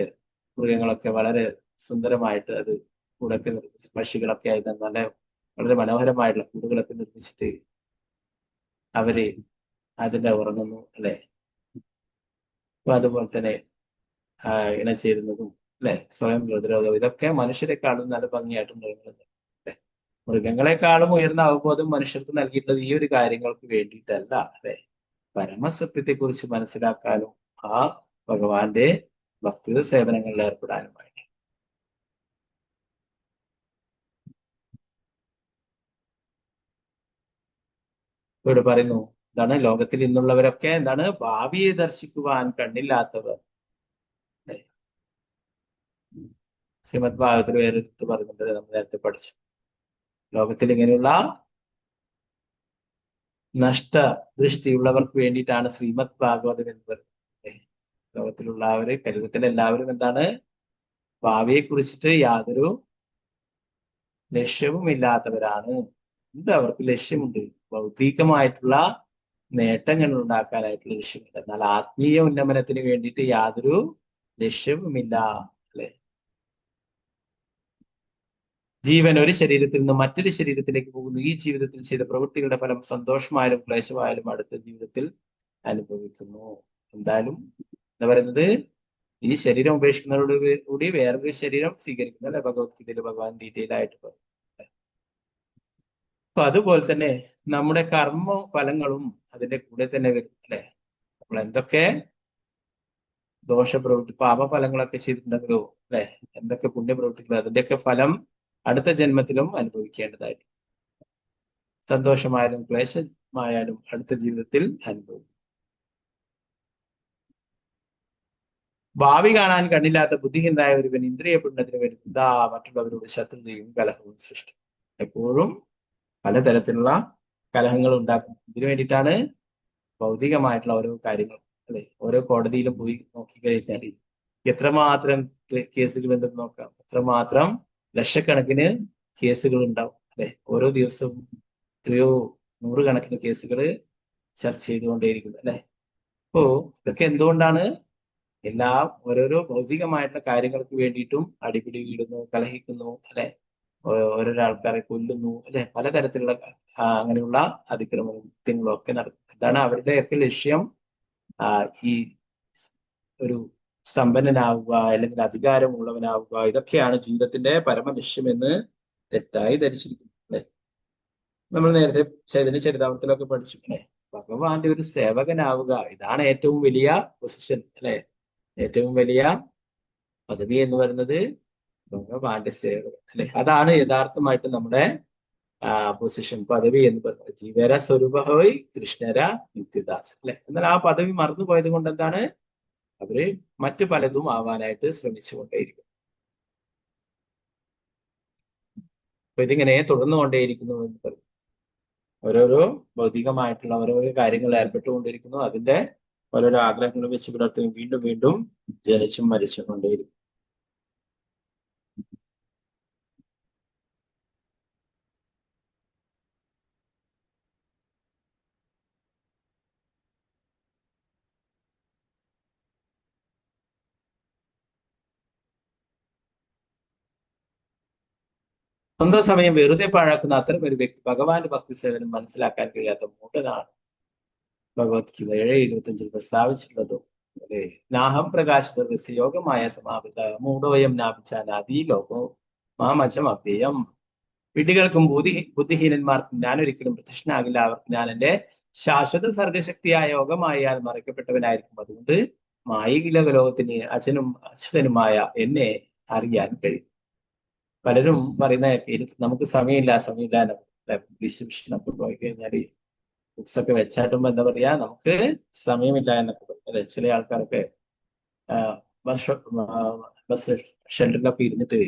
[SPEAKER 1] മൃഗങ്ങളൊക്കെ വളരെ സുന്ദരമായിട്ട് അത് കൂടൊക്കെ നിർമ്മിച്ച്, പക്ഷികളൊക്കെ ആയിട്ട് നല്ല വളരെ മനോഹരമായിട്ടുള്ള കൂടുകളൊക്കെ നിർമ്മിച്ചിട്ട് അവര് അതിന്റെ ഉറങ്ങുന്നു അല്ലെ. അപ്പൊ അതുപോലെ തന്നെ ഇണചേരുന്നതും അല്ലെ, സ്വയം പ്രതിരോധവും, ഇതൊക്കെ മനുഷ്യരെക്കാളും നല്ല ഭംഗിയായിട്ട് മൃഗങ്ങളുണ്ട് അല്ലെ. മൃഗങ്ങളെക്കാളും ഉയർന്ന അവബോധം മനുഷ്യർക്ക് നൽകിയിട്ടുള്ളത് ഈ ഒരു കാര്യങ്ങൾക്ക് വേണ്ടിയിട്ടല്ല അല്ലെ, പരമസത്യത്തെ കുറിച്ച് മനസ്സിലാക്കാനും ആ ഭഗവാന്റെ ഭക്തി സേവനങ്ങളിൽ ഏർപ്പെടാനുമായി. ഇവിടെ പറയുന്നു എന്താണ്, ലോകത്തിൽ ഇന്നുള്ളവരൊക്കെ എന്താണ്, ഭാവിയെ ദർശിക്കുവാൻ കണ്ണില്ലാത്തവർ. ശ്രീമദ് ഭാഗവത്തിൽ വേറെടുത്ത് പറയുന്നുണ്ട്, നമ്മൾ നേരത്തെ പഠിച്ചു. ലോകത്തിൽ ഇങ്ങനെയുള്ള നഷ്ട ദൃഷ്ടിയുള്ളവർക്ക് വേണ്ടിയിട്ടാണ് ശ്രീമദ് ഭാഗവതം എന്ന് പറയുന്നത്. ലോകത്തിലുള്ളവര്, കലിയുഗത്തിലെല്ലാവരും എന്താണ്, ഭാവിയെ കുറിച്ചിട്ട് യാതൊരു ലക്ഷ്യവും ഇല്ലാത്തവരാണ്. എന്ത് അവർക്ക് ലക്ഷ്യമുണ്ട്? ഭൗതികമായിട്ടുള്ള നേട്ടങ്ങൾ ഉണ്ടാക്കാനായിട്ടുള്ള ലക്ഷ്യമുണ്ട്. എന്നാൽ ആത്മീയ ഉന്നമനത്തിന് വേണ്ടിയിട്ട് യാതൊരു ലക്ഷ്യവുമില്ല അല്ലെ. ജീവൻ ഒരു ശരീരത്തിൽ നിന്ന് മറ്റൊരു ശരീരത്തിലേക്ക് പോകുന്നു. ഈ ജീവിതത്തിൽ ചെയ്ത പ്രവൃത്തികളുടെ ഫലം സന്തോഷമായാലും ക്ലേശമായാലും അടുത്ത ജീവിതത്തിൽ അനുഭവിക്കുന്നു. എന്തായാലും എന്താ പറയുന്നത്, ഈ ശരീരം ഉപേക്ഷിക്കുന്നതോടുകൂടി വേറൊരു ശരീരം സ്വീകരിക്കുന്നു അല്ലെ. ഭഗവത്ഗീതയിൽ ഭഗവാൻ ഡീറ്റെയിൽ ആയിട്ട് പറയും. അപ്പൊ അതുപോലെ തന്നെ നമ്മുടെ കർമ്മ ഫലങ്ങളും അതിന്റെ കൂടെ തന്നെ വരും അല്ലെ. നമ്മൾ എന്തൊക്കെ ദോഷപ്രവൃത്തി, പാപഫലങ്ങളൊക്കെ ചെയ്തിട്ടുണ്ടെങ്കിലോ അല്ലെ, എന്തൊക്കെ പുണ്യപ്രവൃത്തികളോ അതിന്റെയൊക്കെ ഫലം അടുത്ത ജന്മത്തിലും അനുഭവിക്കേണ്ടതായിട്ട്, സന്തോഷമായാലും ക്ലേശമായാലും അടുത്ത ജീവിതത്തിൽ അനുഭവിക്കും. ഭാവി കാണാൻ കണ്ണില്ലാത്ത ബുദ്ധിഹീനായ ഒരുവൻ ഇന്ദ്രിയ പീഡനത്തിന് വേണ്ടി മറ്റുള്ളവരോട് ശത്രുതയും കലഹവും സൃഷ്ടിക്കും. എപ്പോഴും പലതരത്തിലുള്ള കലഹങ്ങൾ ഉണ്ടാക്കും. ഇതിനു വേണ്ടിയിട്ടാണ് ഭൗതികമായിട്ടുള്ള ഓരോ കാര്യങ്ങൾ അല്ലെ. ഓരോ കോടതിയിലും പോയി നോക്കിക്കഴിഞ്ഞാൽ എത്രമാത്രം കേസുകൾ ഉണ്ടെന്ന് നോക്കാം. എത്രമാത്രം ലക്ഷക്കണക്കിന് കേസുകൾ ഉണ്ടാവും അല്ലെ. ഓരോ ദിവസവും എത്രയോ നൂറുകണക്കിന് കേസുകൾ ചർച്ച ചെയ്തുകൊണ്ടേയിരിക്കുന്നു അല്ലെ. അപ്പോ ഇതൊക്കെ എന്തുകൊണ്ടാണ്? എല്ലാം ഓരോരോ ഭൗതികമായിട്ടുള്ള കാര്യങ്ങൾക്ക് വേണ്ടിയിട്ടും അടിപിടി വീടുന്നു, കലഹിക്കുന്നു അല്ലെ. ഓരോരോ ആൾക്കാരെ കൊല്ലുന്നു അല്ലെ. പലതരത്തിലുള്ള അങ്ങനെയുള്ള അതിക്രമങ്ങളും ഒക്കെ നടത്തുന്നു. എന്താണ് അവരുടെയൊക്കെ ലക്ഷ്യം? ഈ ഒരു സമ്പന്നനാവുക അല്ലെങ്കിൽ അധികാരമുള്ളവനാവുക. ഇതൊക്കെയാണ് ജീവിതത്തിന്റെ പരമലക്ഷ്യം എന്ന് തെറ്റായി ധരിച്ചിരിക്കുന്നു അല്ലെ. നമ്മൾ നേരത്തെ ചൈതന്യ ചരിതാമൃതത്തിലൊക്കെ പഠിച്ചു അല്ലെ. ഭഗവാന്റെ ഒരു സേവകനാവുക, ഇതാണ് ഏറ്റവും വലിയ പൊസിഷൻ അല്ലെ. ഏറ്റവും വലിയ പദവി എന്ന് പറയുന്നത് ഭഗവാന്റെ സേവകൻ അല്ലെ. അതാണ് യഥാർത്ഥമായിട്ട് നമ്മുടെ പൊസിഷൻ, പദവി എന്ന് പറയുന്നത്. ജീവര സ്വരൂപഹോയ് കൃഷ്ണര നിത്യദാസ് അല്ലെ. എന്നാൽ ആ പദവി മറന്നു പോയത് കൊണ്ട് എന്താണ്? അവര് മറ്റു പലതും ആവാനായിട്ട് ശ്രമിച്ചുകൊണ്ടേയിരിക്കും. അപ്പൊ ഇതിങ്ങനെ തുടർന്നുകൊണ്ടേയിരിക്കുന്നു എന്ന് പറയും. ഓരോരോ ഭൗതികമായിട്ടുള്ള ഓരോരോ കാര്യങ്ങളിൽ ഏർപ്പെട്ടുകൊണ്ടിരിക്കുന്നു. അതിന്റെ ഓരോരോ ആഗ്രഹങ്ങൾ വെച്ച് പുലർത്തും, വീണ്ടും വീണ്ടും ജനിച്ചും മരിച്ചും കൊണ്ടേയിരിക്കും. സ്വന്തം സമയം വെറുതെ പാഴാക്കുന്ന അത്തരം ഒരു വ്യക്തി ഭഗവാന്റെ ഭക്തി സേവനം മനസ്സിലാക്കാൻ കഴിയാത്ത മൂഢനാണ്. ഭഗവത്ഗീത 7:25 പ്രസ്താവിച്ചിട്ടുള്ളതും അല്ലെ. നാഹം പ്രകാശിത യോഗമായ സമാപിത മൂഢോയം നാഭിച്ചാനാദി ലോകോ മാമജം അഭ്യയം. വിഡ്ഢികൾക്കും ബുദ്ധിഹീനന്മാർക്കും ഞാൻ ഒരിക്കലും പ്രത്യക്ഷനാകില്ല. അവർക്ക് ഞാൻ എന്റെ ശാശ്വത സർഗശക്തിയായ യോഗമായാൽ മറയ്ക്കപ്പെട്ടവനായിരിക്കും. അതുകൊണ്ട് മായിക ലോകത്തിന് അച്യുതനുമായ എന്നെ അറിയാൻ കഴിയും. പലരും പറയുന്ന നമുക്ക് സമയമില്ല വിശ്വസിനൊക്കെ പോയി കഴിഞ്ഞാൽ ബുക്സ് ഒക്കെ വെച്ചാട്ടുമ്പോ എന്താ പറയാ, നമുക്ക് സമയമില്ല എന്നൊക്കെ പറയും അല്ലെ. ചില ആൾക്കാരൊക്കെ ബസ് ഷെൽട്ടറിലൊക്കെ ഇരുന്നിട്ട്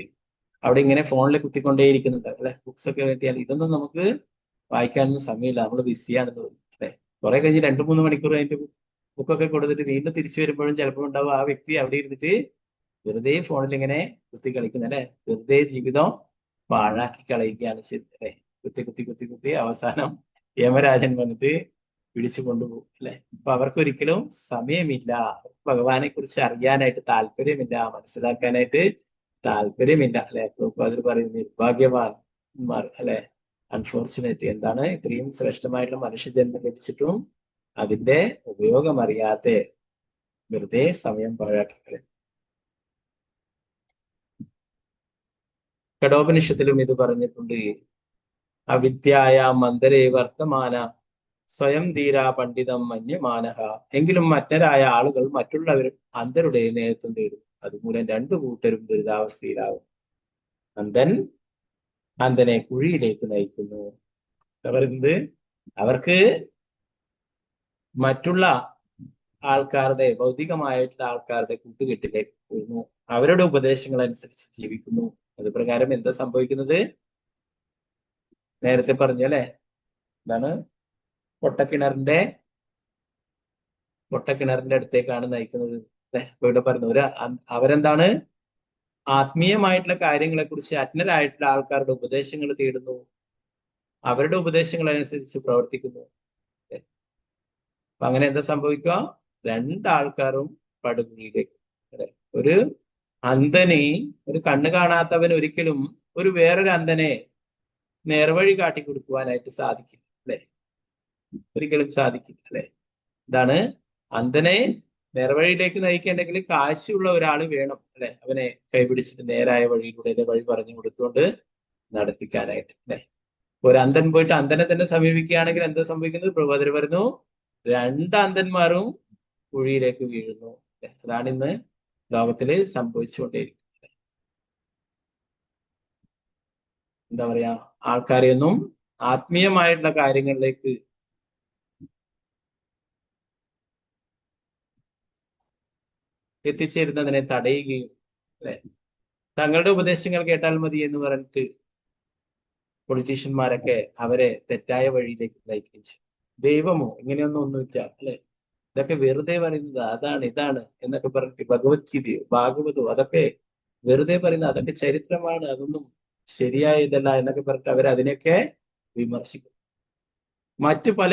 [SPEAKER 1] അവിടെ ഇങ്ങനെ ഫോണിൽ കുത്തിക്കൊണ്ടേയിരിക്കുന്നുണ്ട് അല്ലെ. ബുക്സ് ഒക്കെ കിട്ടിയാൽ ഇതൊന്നും നമുക്ക് വായിക്കാനൊന്നും സമയമില്ല, നമ്മൾ ബിസിയാണെന്ന് തോന്നും അല്ലെ. കുറെ കഴിഞ്ഞ് 2-3 മണിക്കൂർ അതിന്റെ ബുക്കൊക്കെ കൊടുത്തിട്ട് വീണ്ടും തിരിച്ചു വരുമ്പോഴും ചിലപ്പോൾ ഉണ്ടാവും ആ വ്യക്തി അവിടെ ഇരുന്നിട്ട് വെറുതെ ഫോണിൽ ഇങ്ങനെ കുത്തി കളിക്കുന്ന അല്ലെ. വെറുതെ ജീവിതം പാഴാക്കി കളയുകയാണ് ശരി അല്ലെ. കുത്തി അവസാനം യമരാജൻ വന്നിട്ട് പിടിച്ചു കൊണ്ടുപോകും അല്ലെ. അപ്പൊ അവർക്കൊരിക്കലും സമയമില്ല. ഭഗവാനെ കുറിച്ച് അറിയാനായിട്ട് താല്പര്യമില്ല, മനസ്സിലാക്കാനായിട്ട് താല്പര്യമില്ല അല്ലെ. അതിൽ പറയും നിർഭാഗ്യവാന്മാർ അല്ലെ. അൺഫോർച്ചുനേറ്റ്. എന്താണ് ഇത്രയും ശ്രേഷ്ഠമായിട്ടുള്ള മനുഷ്യജന്മം ലഭിച്ചിട്ടും അതിന്റെ ഉപയോഗം അറിയാത്ത വെറുതെ സമയം പാഴാക്കി കളയും. കഠോപനിഷത്തിലും ഇത് പറഞ്ഞിട്ടുണ്ട്. അവിദ്യായ മന്ദരേ വർത്തമാന സ്വയം ധീര പണ്ഡിതം മന്യമാനഹ. എങ്കിലും മറ്റരായ ആളുകൾ മറ്റുള്ളവർ അന്ധരുടെ നേതൃത്വം തേടും. അതുമൂലം 2 കൂട്ടരും ദുരിതാവസ്ഥയിലാവും. അന്ധനെ കുഴിയിലേക്ക് നയിക്കുന്നു. പറയുന്നത് അവർക്ക് മറ്റുള്ള ആൾക്കാരുടെ ഭൗതികമായിട്ടുള്ള ആൾക്കാരുടെ കൂട്ടുകെട്ടിലേക്ക് പോകുന്നു. അവരുടെ ഉപദേശങ്ങൾ അനുസരിച്ച് ജീവിക്കുന്നു. അത് പ്രകാരം എന്താ സംഭവിക്കുന്നത്? നേരത്തെ പറഞ്ഞു അല്ലെ. എന്താണ്? പൊട്ടക്കിണറിന്റെ അടുത്തേക്കാണ് നയിക്കുന്നത് അല്ലെ. അപ്പൊ ഇവിടെ പറഞ്ഞു അവരെന്താണ് ആത്മീയമായിട്ടുള്ള കാര്യങ്ങളെ കുറിച്ച് അജ്ഞരായിട്ടുള്ള ആൾക്കാരുടെ ഉപദേശങ്ങൾ തേടുന്നു, അവരുടെ ഉപദേശങ്ങൾ അനുസരിച്ച് പ്രവർത്തിക്കുന്നു. അപ്പൊ അങ്ങനെ എന്താ സംഭവിക്കുക? 2 ആൾക്കാരും പടുകുഴിയിലേക്ക് അല്ലെ. ഒരു അന്ധന്, ഒരു കണ്ണ് കാണാത്തവൻ ഒരിക്കലും വേറൊരു അന്ധനെ നേർവഴി കാട്ടിക്കൊടുക്കുവാനായിട്ട് സാധിക്കില്ല അല്ലെ. ഒരിക്കലും സാധിക്കില്ല അല്ലെ. ഇതാണ് അന്ധനെ നേർവഴിയിലേക്ക് നയിക്കേണ്ടെങ്കിൽ കാഴ്ചയുള്ള ഒരാൾ വേണം അല്ലെ. അവനെ കൈപിടിച്ചിട്ട് നേരായ വഴിയിലൂടെ വഴി പറഞ്ഞു കൊടുത്തുകൊണ്ട് നടത്തിക്കാനായിട്ട് അല്ലെ. ഒരു അന്ധൻ പോയിട്ട് അന്ധനെ തന്നെ സമീപിക്കുകയാണെങ്കിൽ എന്താ സംഭവിക്കുന്നത്? പ്രഭാതർ പറഞ്ഞു 2 അന്ധന്മാരും കുഴിയിലേക്ക് വീഴുന്നു. അതാണ് ഇന്ന് ലോകത്തില് സംഭവിച്ചുകൊണ്ടേയിരിക്കുന്നത്. എന്താ പറയാ, ആൾക്കാരെയൊന്നും ആത്മീയമായിട്ടുള്ള കാര്യങ്ങളിലേക്ക് എത്തിച്ചേരുന്നതിനെ തടയുകയും അല്ലെ, തങ്ങളുടെ ഉപദേശങ്ങൾ കേട്ടാൽ മതി എന്ന് പറഞ്ഞിട്ട് പൊളിറ്റീഷ്യന്മാരൊക്കെ അവരെ തെറ്റായ വഴിയിലേക്ക് നയിക്കുകയും ചെയ്യും. ദൈവമോ ഇങ്ങനെയൊന്നും ഒന്നുമില്ല അല്ലെ. ഇതൊക്കെ വെറുതെ പറയുന്നത് അതാണ് ഇതാണ് എന്നൊക്കെ പറഞ്ഞിട്ട് ഭഗവത്ഗീതയോ ഭാഗവതോ അതൊക്കെ വെറുതെ പറയുന്നത്, അതൊക്കെ ചരിത്രമാണ്, അതൊന്നും ശരിയായതല്ല എന്നൊക്കെ പറഞ്ഞിട്ട് അവർ അതിനെയൊക്കെ വിമർശിക്കും. മറ്റു പല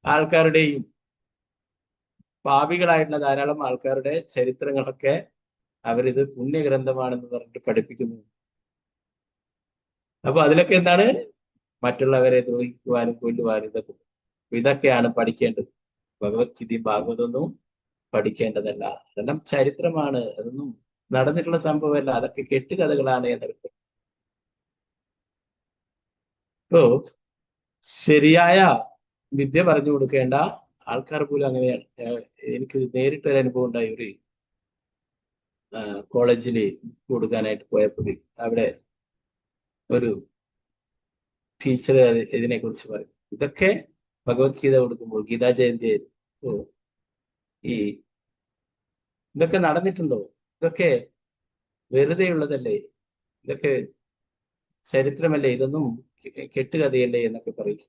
[SPEAKER 1] ആൾക്കാരുടെയും പാപികളായിട്ടുള്ള ധാരാളം ആൾക്കാരുടെ ചരിത്രങ്ങളൊക്കെ അവരിത് പുണ്യഗ്രന്ഥമാണെന്ന് പറഞ്ഞിട്ട് പഠിപ്പിക്കുന്നു. അപ്പൊ അതിലൊക്കെ എന്താണ് മറ്റുള്ളവരെ ദ്രോഹിക്കുവാനും കൊല്ലുവാനും ഇതൊക്കെയാണ് പഠിക്കേണ്ടത്. ഭഗവത്ഗീതയും ഭാഗവതമൊന്നും പഠിക്കേണ്ടതല്ല. അതെല്ലാം ചരിത്രമാണ്, അതൊന്നും നടന്നിട്ടുള്ള സംഭവമല്ല, അതൊക്കെ കെട്ടുകഥകളാണ് എന്നൊക്കെ. ഇപ്പോ ശരിയായ വിദ്യ പറഞ്ഞു കൊടുക്കേണ്ട ആൾക്കാർ പോലും അങ്ങനെയാണ്. എനിക്ക് നേരിട്ടൊരു അനുഭവം ഉണ്ടായി. ഒരു കോളേജിൽ കൊടുക്കാനായിട്ട് പോയപ്പോൾ അവിടെ ഒരു ടീച്ചർ ഇതിനെ കുറിച്ച് പറയും. ഇതൊക്കെ ഭഗവത്ഗീത കൊടുക്കുമ്പോൾ ഗീതാ ജയന്തി ഈ ഇതൊക്കെ നടന്നിട്ടുണ്ടോ? ഇതൊക്കെ വെറുതെ ഉള്ളതല്ലേ? ഇതൊക്കെ ചരിത്രമല്ലേ? ഇതൊന്നും കെട്ടുകഥയല്ലേ എന്നൊക്കെ പറയും.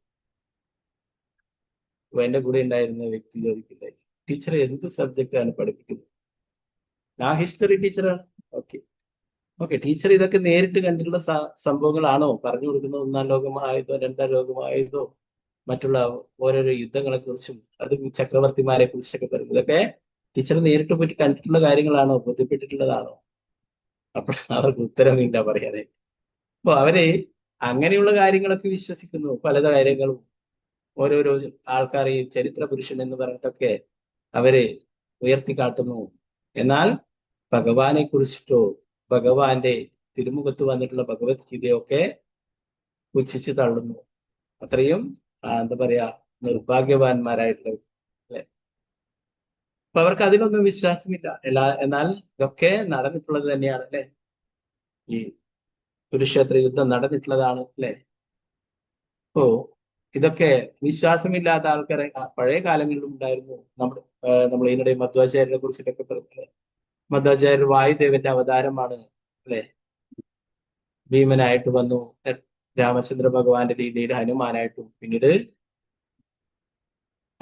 [SPEAKER 1] അപ്പൊ എന്റെ കൂടെ ഉണ്ടായിരുന്ന വ്യക്തി ചോദിക്കില്ലേ, ടീച്ചർ എന്ത് സബ്ജക്റ്റാണ് പഠിപ്പിക്കുന്നത്? ഞാൻ ഹിസ്റ്ററി ടീച്ചറാണ്. ഓക്കെ ടീച്ചർ ഇതൊക്കെ നേരിട്ട് കണ്ടിട്ടുള്ള സംഭവങ്ങളാണോ പറഞ്ഞു കൊടുക്കുന്നത്? 1-ാം ലോകമഹായുദ്ധോ 2-ാം ലോകമഹായുദ്ധോ മറ്റുള്ള ഓരോരോ യുദ്ധങ്ങളെ കുറിച്ചും അതും ചക്രവർത്തിമാരെ കുറിച്ചൊക്കെ പറയുന്നത് ഇതൊക്കെ ടീച്ചർ നേരിട്ട് പോയിട്ട് കണ്ടിട്ടുള്ള കാര്യങ്ങളാണോ? ബോധ്യപ്പെട്ടിട്ടുള്ളതാണോ? അപ്പോൾ അവർക്ക് ഉത്തരമില്ല പറയാതെ. അപ്പൊ അവര് അങ്ങനെയുള്ള കാര്യങ്ങളൊക്കെ വിശ്വസിക്കുന്നു. പല കാര്യങ്ങളും ഓരോരോ ആൾക്കാരെയും ചരിത്ര പുരുഷൻ എന്ന് പറഞ്ഞിട്ടൊക്കെ അവര് ഉയർത്തിക്കാട്ടുന്നു. എന്നാൽ ഭഗവാനെ കുറിച്ചിട്ടോ ഭഗവാന്റെ തിരുമുഖത്ത് വന്നിട്ടുള്ള ഭഗവത്ഗീതയൊക്കെ പുച്ഛിച്ച് തള്ളുന്നു. അത്രയും എന്താ പറയാ നിർഭാഗ്യവാന്മാരായിട്ടുള്ള അല്ലെ. അപ്പൊ അവർക്ക് അതിലൊന്നും വിശ്വാസമില്ല. എന്നാൽ ഇതൊക്കെ നടന്നിട്ടുള്ളത് തന്നെയാണ് അല്ലെ. ഈ കുരുക്ഷേത്ര യുദ്ധം നടന്നിട്ടുള്ളതാണ് അല്ലെ. അപ്പോ ഇതൊക്കെ വിശ്വാസമില്ലാത്ത ആൾക്കാരെ പഴയ കാലങ്ങളിലും ഉണ്ടായിരുന്നു. നമ്മൾ ഇതിനിടെ മധ്വാചാര്യരെ കുറിച്ചിട്ടൊക്കെ പറഞ്ഞില്ലേ. മധ്വാചാര്യർ വായുദേവന്റെ അവതാരമാണ് അല്ലെ. ഭീമനായിട്ട് വന്നു, രാമചന്ദ്ര ഭഗവാന്റെ ലീലയിൽ ഹനുമാനായിട്ടും പിന്നീട്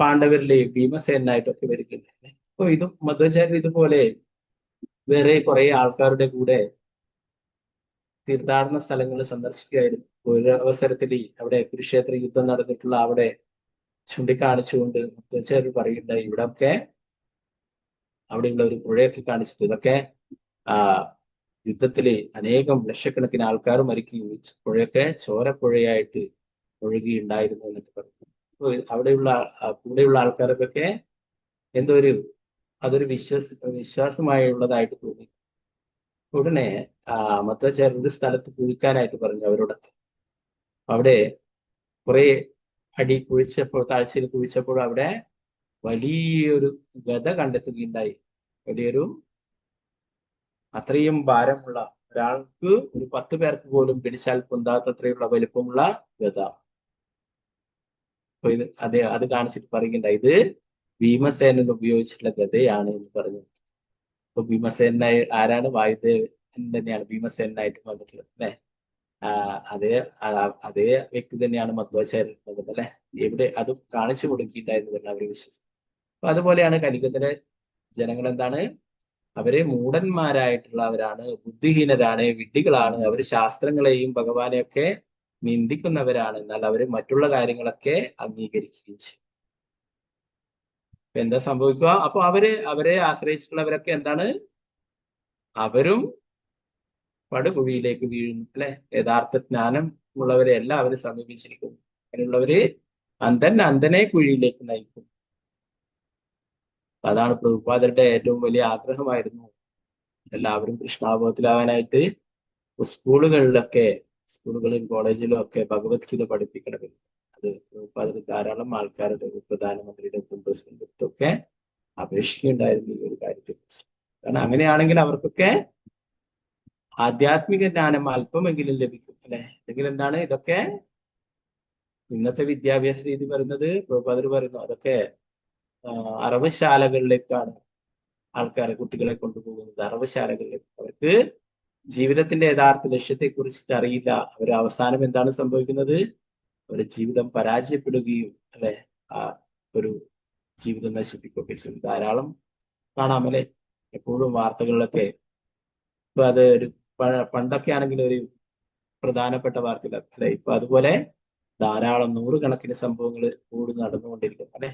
[SPEAKER 1] പാണ്ഡവരിലെ ഭീമസേനായിട്ടും ഒക്കെ വരികയുണ്ടായി. അപ്പൊ ഇതും മധ്വാചാര്യർ ഇതുപോലെ വേറെ കുറെ ആൾക്കാരുടെ കൂടെ തീർത്ഥാടന സ്ഥലങ്ങൾ സന്ദർശിക്കുകയായിരുന്നു. ഒരു അവസരത്തിൽ അവിടെ കുരുക്ഷേത്ര യുദ്ധം നടന്നിട്ടുള്ള അവിടെ ചൂണ്ടിക്കാണിച്ചുകൊണ്ട് മധ്വാചാര്യർ പറയുണ്ടായി, ഇവിടെ ഒക്കെ അവിടെയുള്ള ഒരു പുഴയൊക്കെ കാണിച്ചിട്ട് ഇതൊക്കെ യുദ്ധത്തില് അനേകം ലക്ഷക്കണക്കിന് ആൾക്കാർ മരിക്കുകയും പുഴയൊക്കെ ചോരപ്പുഴയായിട്ട് ഒഴുകിയുണ്ടായിരുന്നു എന്നൊക്കെ പറഞ്ഞു. അവിടെയുള്ള കൂടെയുള്ള ആൾക്കാർക്കൊക്കെ എന്തോ അതൊരു വിശ്വാസമായുള്ളതായിട്ട് തോന്നി. ഉടനെ മധ്വാചാര്യർ ഒരു സ്ഥലത്ത് കുഴിക്കാനായിട്ട് പറഞ്ഞു അവരോടൊക്കെ. അവിടെ കുറെ അടി കുഴിച്ചപ്പോൾ, താഴ്ചയിൽ കുഴിച്ചപ്പോൾ അവിടെ വലിയൊരു ഗദ കണ്ടെത്തുകയുണ്ടായി. വലിയൊരു അത്രയും ഭാരമുള്ള, ഒരാൾക്ക് ഒരു 10 പേർക്ക് പോലും പിടിച്ചാൽ പൊന്താത്തത്രയുള്ള വലിപ്പമുള്ള ഗദ. അപ്പൊ അത് കാണിച്ചിട്ട് പറയുകയുണ്ടായി, ഇത് ഭീമസേനൻ ഉപയോഗിച്ചിട്ടുള്ള ഗദയാണ് എന്ന് പറഞ്ഞു. അപ്പൊ ഭീമസേനായി ആരാണ്? വായുദേവൻ തന്നെയാണ് ഭീമസേനായിട്ട് വന്നിട്ടുള്ളത് അല്ലെ. അതേ വ്യക്തി തന്നെയാണ് മധ്വാചാര്യൻ അല്ലെ. എവിടെ അതും കാണിച്ചു കൊടുക്കിയിട്ടുണ്ടായിരുന്നു അവർ വിശ്വസിച്ചു. അപ്പൊ അതുപോലെയാണ് കലിയുഗത്തിലെ ജനങ്ങൾ എന്താണ്? അവര് മൂഢന്മാരായിട്ടുള്ളവരാണ്, ബുദ്ധിഹീനരാണ്, വിഡ്ഢികളാണ്. അവര് ശാസ്ത്രങ്ങളെയും ഭഗവാനെയൊക്കെ നിന്ദിക്കുന്നവരാണ്. എന്നാൽ അവര് മറ്റുള്ള കാര്യങ്ങളൊക്കെ അംഗീകരിക്കുകയും ചെയ്യും. എന്താ സംഭവിക്കുക? അപ്പൊ അവരെ ആശ്രയിച്ചിട്ടുള്ളവരൊക്കെ എന്താണ്? അവരും പടുകുഴിയിലേക്ക് വീഴുന്നു അല്ലെ. യഥാർത്ഥ ജ്ഞാനം ഉള്ളവരെ എല്ലാവരും സമീപിച്ചിരിക്കുന്നു. അങ്ങനെയുള്ളവര് അന്ധനെ കുഴിയിലേക്ക് നയിക്കും. അതാണ് പ്രഭുപാദരുടെ ഏറ്റവും വലിയ ആഗ്രഹമായിരുന്നു, എല്ലാവരും കൃഷ്ണാബോധത്തിലാവാനായിട്ട് സ്കൂളുകളിലും കോളേജിലും ഒക്കെ ഭഗവത്ഗീത പഠിപ്പിക്കണമെന്ന്. അത് പ്രഭുപാദർ ധാരാളം ആൾക്കാരുടെ, പ്രധാനമന്ത്രിയുടെ പ്രസിഡന്റും ഒക്കെ അപേക്ഷിക്കുകയുണ്ടായിരുന്നു ഈ ഒരു കാര്യത്തെ കുറിച്ച്. കാരണം അങ്ങനെയാണെങ്കിൽ അവർക്കൊക്കെ ആധ്യാത്മിക ജ്ഞാനം അല്പമെങ്കിലും ലഭിക്കും അല്ലെ. അല്ലെങ്കിൽ എന്താണ് ഇതൊക്കെ ഇന്നത്തെ വിദ്യാഭ്യാസ രീതി പറയുന്നത്, പ്രഭുപാദർ പറയുന്നു, അതൊക്കെ അറവശാലകളിലേക്കാണ് ആൾക്കാരെ, കുട്ടികളെ കൊണ്ടുപോകുന്നത്. അറവശാലകളിലേക്ക്. അവർക്ക് ജീവിതത്തിന്റെ യഥാർത്ഥ ലക്ഷ്യത്തെ കുറിച്ചിട്ട് അറിയില്ല. അവർ അവസാനം എന്താണ് സംഭവിക്കുന്നത്? അവരുടെ ജീവിതം പരാജയപ്പെടുകയും അല്ലെ, ഒരു ജീവിതം നശിപ്പിക്കുകയൊക്കെ ചെയ്യും. ധാരാളം കാണാമല്ലേ എപ്പോഴും വാർത്തകളിലൊക്കെ. ഇപ്പൊ അത് ഒരു പണ്ടൊക്കെ ആണെങ്കിൽ ഒരു പ്രധാനപ്പെട്ട വാർത്തയില്ല അല്ലെ, ഇപ്പൊ അതുപോലെ ധാരാളം നൂറുകണക്കിന് സംഭവങ്ങൾ കൂടി നടന്നുകൊണ്ടിരിക്കുന്നു അല്ലെ.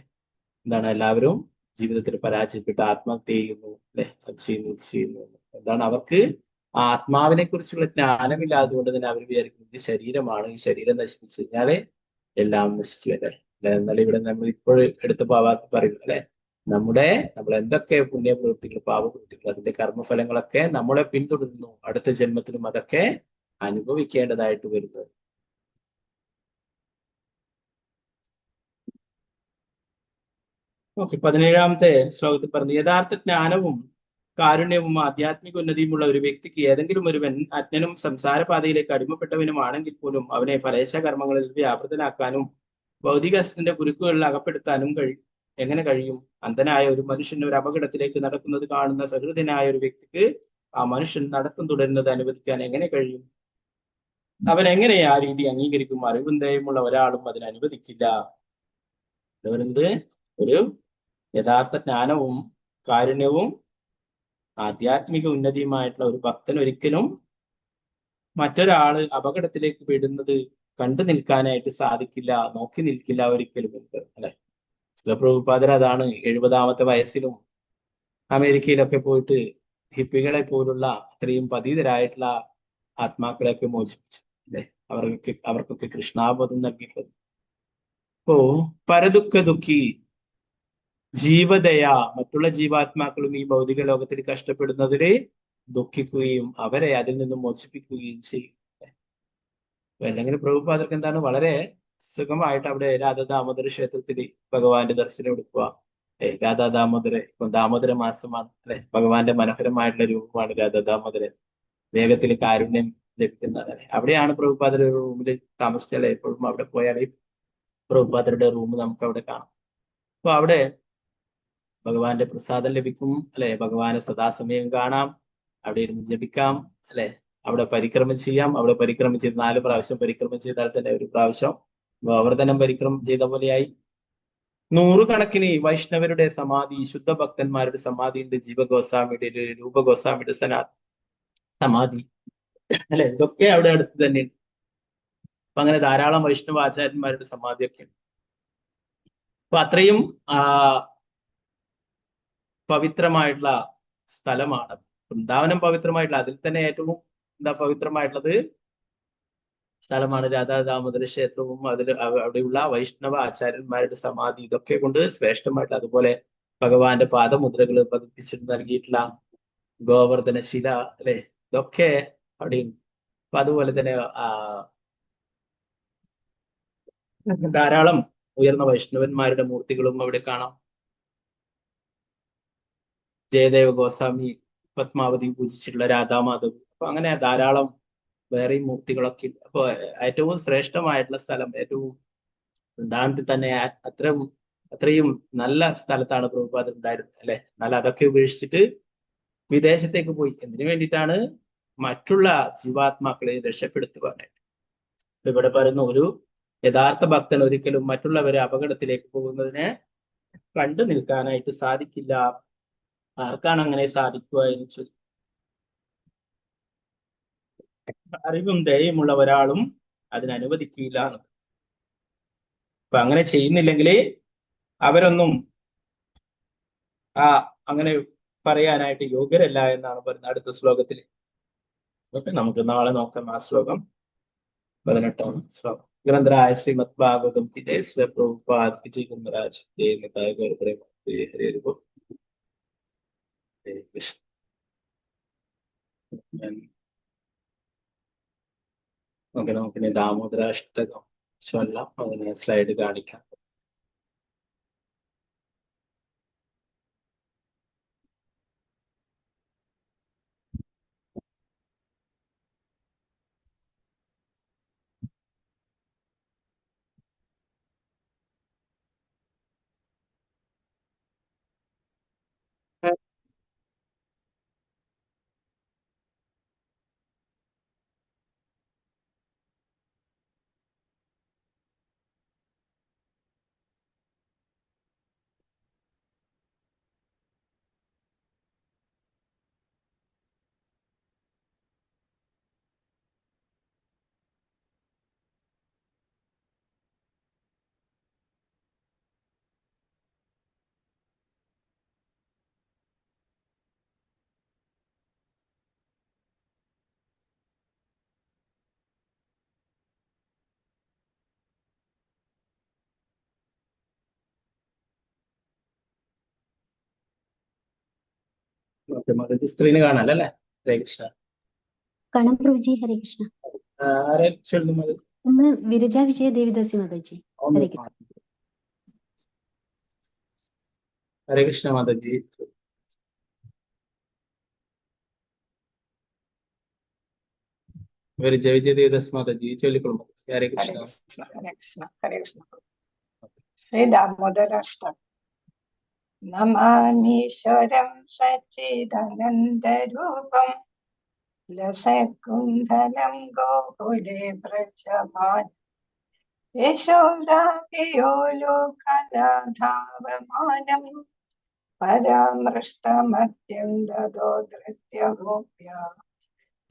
[SPEAKER 1] എന്താണ്, എല്ലാവരും ജീവിതത്തിൽ പരാജയപ്പെട്ട് ആത്മഹത്യ ചെയ്യുന്നു അല്ലെ, അത് ചെയ്യുന്നു ഇത് ചെയ്യുന്നു. എന്താണ്, അവർക്ക് ആത്മാവിനെ കുറിച്ചുള്ള ജ്ഞാനമില്ലാതെ കൊണ്ട് തന്നെ അവർ വിചാരിക്കുന്നത് ഇത് ശരീരമാണ്, ഈ ശരീരം നശിപ്പിച്ചു കഴിഞ്ഞാല് എല്ലാം നശിച്ചു അല്ലെ. എന്നാൽ ഇവിടെ നമ്മൾ ഇപ്പോൾ എടുത്ത ഭാഗത്ത് പറയുന്നു അല്ലെ, നമ്മൾ എന്തൊക്കെ പുണ്യപ്രവൃത്തികൾ പാപപ്രവൃത്തികൾ അതിന്റെ കർമ്മഫലങ്ങളൊക്കെ നമ്മളെ പിന്തുടരുന്നു, അടുത്ത ജന്മത്തിലും അതൊക്കെ അനുഭവിക്കേണ്ടതായിട്ട് വരുന്നത്. ഓക്കെ, 17-ാമത്തെ ശ്ലോകത്തിൽ പറഞ്ഞു, യഥാർത്ഥ ജ്ഞാനവും കാരുണ്യവും ആധ്യാത്മിക ഉന്നതിയുമുള്ള ഒരു വ്യക്തിക്ക് ഏതെങ്കിലും ഒരുവൻ അജ്ഞനും സംസാരപാതയിലേക്ക് അടിമപ്പെട്ടവനുമാണെങ്കിൽ പോലും അവനെ ഫലേച്ഛ കർമ്മങ്ങളിൽ വ്യാപൃതനാക്കാനും ഭൗതികത്തിന്റെ കുരുക്കുകളിൽ അകപ്പെടുത്താനും എങ്ങനെ കഴിയും? അന്ധനായ ഒരു മനുഷ്യൻ ഒരു അപകടത്തിലേക്ക് നടക്കുന്നത് കാണുന്ന സഹൃദയനായ ഒരു വ്യക്തിക്ക് ആ മനുഷ്യൻ നടത്തം തുടരുന്നത് അനുവദിക്കാൻ എങ്ങനെ കഴിയും? അവൻ എങ്ങനെ ആ രീതി അംഗീകരിക്കും? അറിവും ദയവുമുള്ള ഒരാളും അതിന് അനുവദിക്കില്ല. പറയുന്നത് ഒരു യഥാർത്ഥ ജ്ഞാനവും കാരുണ്യവും ആധ്യാത്മിക ഉന്നതിയുമായിട്ടുള്ള ഒരു ഭക്തൻ ഒരിക്കലും മറ്റൊരാള് അപകടത്തിലേക്ക് വിടുന്നത് കണ്ടു നിൽക്കാനായിട്ട് സാധിക്കില്ല, നോക്കി നിൽക്കില്ല ഒരിക്കലും അല്ലെ. പ്രഭുപാദർ അതാണ് 70-ാമത്തെ വയസ്സിലും അമേരിക്കയിലൊക്കെ പോയിട്ട് ഹിപ്പികളെ പോലുള്ള അത്രയും പതിതരായിട്ടുള്ള ആത്മാക്കളെയൊക്കെ മോചിപ്പിച്ചു അല്ലെ. അവർക്കൊക്കെ കൃഷ്ണാബോധം നൽകിയിട്ടുള്ളത്. അപ്പോ പരദുഃഖ ദുഃഖി ജീവദയ, മറ്റുള്ള ജീവാത്മാക്കളും ഈ ഭൗതിക ലോകത്തിൽ കഷ്ടപ്പെടുന്നതില് ദുഃഖിക്കുകയും അവരെ അതിൽ നിന്നും മോചിപ്പിക്കുകയും ചെയ്യും. അല്ലെങ്കിൽ പ്രഭുപാദർക്ക് എന്താണ്, വളരെ സുഖമായിട്ട് അവിടെ രാധാദാമോദര ക്ഷേത്രത്തിൽ ഭഗവാന്റെ ദർശനം എടുക്കുക. രാധാദാമോദര, ഇപ്പം ദാമോദര മാസമാണ് അല്ലെ, ഭഗവാന്റെ മനോഹരമായിട്ടുള്ള രൂപമാണ് രാധാദാമോദരൻ. വേഗത്തിൽ കാരുണ്യം ലഭിക്കുന്നത് അല്ലെ. അവിടെയാണ് പ്രഭുപാദർ ഒരു റൂമിൽ താമസിച്ചാൽ എപ്പോഴും അവിടെ പോയാൽ പ്രഭുപാദരുടെ റൂം നമുക്ക് അവിടെ കാണാം. അപ്പൊ അവിടെ ഭഗവാന്റെ പ്രസാദം ലഭിക്കും അല്ലെ, ഭഗവാനെ സദാസമയം കാണാം, അവിടെ ഇരുന്ന് ജപിക്കാം അല്ലെ, അവിടെ പരിക്രമം ചെയ്യാം. അവിടെ പരിക്രമം ചെയ്ത് 4 പ്രാവശ്യം പരിക്രമം ചെയ്താൽ തന്നെ ഒരു പ്രാവശ്യം ഗോവർദ്ധനം പരിക്രമം ചെയ്ത പോലെയായി. 100 കണക്കിന് വൈഷ്ണവരുടെ സമാധി, ശുദ്ധ ഭക്തന്മാരുടെ സമാധി ഉണ്ട്. ജീവഗോസ്വാമിയുടെ, രൂപഗോസ്വാമിയുടെ സമാധി അല്ലെ, ഇതൊക്കെ അവിടെ അടുത്ത് തന്നെയുണ്ട്. അപ്പൊ അങ്ങനെ ധാരാളം വൈഷ്ണവ ആചാര്യന്മാരുടെ സമാധിയൊക്കെ ഉണ്ട്. അപ്പൊ അത്രയും പവിത്രമായിട്ടുള്ള സ്ഥലമാണ് വൃന്ദാവനം. പവിത്രമായിട്ടുള്ള, അതിൽ തന്നെ ഏറ്റവും പവിത്രമായിട്ടുള്ളത് സ്ഥലമാണ് രാധാദാമോദര ക്ഷേത്രവും അവിടെയുള്ള വൈഷ്ണവ ആചാര്യന്മാരുടെ സമാധി. ഇതൊക്കെ കൊണ്ട് ശ്രേഷ്ഠമായിട്ടുള്ള, അതുപോലെ ഭഗവാന്റെ പാദമുദ്രകൾ പതിപ്പിച്ചിട്ട് നൽകിയിട്ടുള്ള ഗോവർദ്ധന ശില അല്ലെ, ഇതൊക്കെ അവിടെയുണ്ട്. അപ്പൊ അതുപോലെ തന്നെ ധാരാളം ഉയർന്ന വൈഷ്ണവന്മാരുടെ മൂർത്തികളും അവിടെ കാണാം. ജയദേവ ഗോസ്വാമി പത്മാവതി പൂജിച്ചിട്ടുള്ള രാധാമാധവ്, അപ്പൊ അങ്ങനെ ധാരാളം വേറെയും മൂർത്തികളൊക്കെ. അപ്പൊ ഏറ്റവും ശ്രേഷ്ഠമായിട്ടുള്ള സ്ഥലം, ഏറ്റവും വൃന്ദാവനത്തിൽ തന്നെ അത്രയും നല്ല സ്ഥലത്താണ് പ്രഭുപാദർ ഉണ്ടായിരുന്നത് അല്ലെ. എന്നാൽ അതൊക്കെ ഉപേക്ഷിച്ചിട്ട് വിദേശത്തേക്ക് പോയി. എന്തിനു വേണ്ടിയിട്ടാണ്? മറ്റുള്ള ജീവാത്മാക്കളെ രക്ഷപ്പെടുത്തുവാനായിട്ട്. ഇവിടെ പറയുന്ന ഒരു യഥാർത്ഥ ഭക്തൻ ഒരിക്കലും മറ്റുള്ളവരെ അപകടത്തിലേക്ക് പോകുന്നതിനെ കണ്ടു നിൽക്കാനായിട്ട് സാധിക്കില്ല. ആർക്കാണ് അങ്ങനെ സാധിക്കുക എന്ന് ചോദിച്ചു. അറിവും ദയയുമുള്ള ഒരാളും അതിനനുവദിക്കില്ല. അപ്പൊ അങ്ങനെ ചെയ്യുന്നില്ലെങ്കിൽ അവരൊന്നും അങ്ങനെ പറയാനായിട്ട് യോഗ്യരല്ല എന്നാണ് പറയുന്നത് അടുത്ത ശ്ലോകത്തിൽ. ഓക്കെ, നമുക്ക് നാളെ നോക്കാം ആ ശ്ലോകം. 18-ാം ശ്ലോകം. ഗ്രന്ഥരായ ശ്രീമദ് ഭാഗവതം की जय, श्री प्रभुपाद की जय, गुरुराज देव निताय गौर प्रेम हरे हरे बोल. ഓക്കെ, നമുക്കിനി ദാമോദരാഷ്ടകം ചൊല്ലാം. അതിന് സ്ലൈഡ് കാണിക്കാം. ഓക്കെ മാതാജി, സ്ക്രീന് കാണാലോ അല്ലേ? ഹരേ കൃഷ്ണ.
[SPEAKER 21] കാണാം പ്രഭുജി. ഹരേ കൃഷ്ണ.
[SPEAKER 1] ആരെ ചൊല്ലുന്നു മാതാജി?
[SPEAKER 21] ഒന്ന് വിരജ വിജയ ദേവിദാസി മാതാജി. ഹരേ കൃഷ്ണ.
[SPEAKER 1] ഹരേ കൃഷ്ണ മാതാജി. വിരജ വിജയ ദേവദാസ് മാതാജി ചൊല്ലിക്കൊള്ളു. ഹരേ കൃഷ്ണ.
[SPEAKER 7] ഹരേ കൃഷ്ണ ഹരേ കൃഷ്ണ. ശ്രീ ദാമോദരാഷ്ടം. നമാമീശ്വരം സച്ചിദാനന്ദരൂപം ലസകുണ്ഡലം ഗോകുലേ വ്രജമാനം യശോദാപിയോലോകനാഥാവമാനം പരാമൃഷ്ടമദ്യം ദദോ ധൃത്യഗോപ്യാ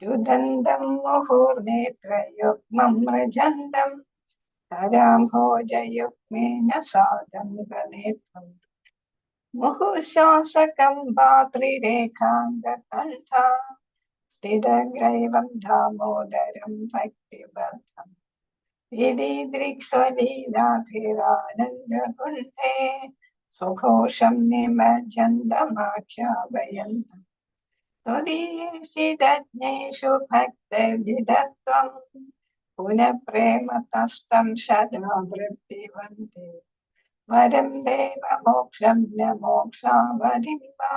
[SPEAKER 7] രുദന്തം മുഹുർനേത്രയുഗ്മം മൃജന്തം കരാംഭോജയുഗ്മേന സാദം ഗണേത്രം മുഹുശ്വാസകം ഭാത്രിരേഖാംഗകണ്ഠ സ്ഥിതഗ്രൈവം ദാമോദരം ഭക്തിബദ്ധം ഇതി ദൃക്സ്വലീലാഭിരാനന്ദകുണ്ഠേ സുഘോഷം നിമജ്ജന്തമാഖ്യാപയന്തം त्वदीयेषु भक्तविदत्वं पुनः प्रेमतस्तं सदा वृत्तिवन्ते वरं देव मोक्षं न मोक्षावधिं वा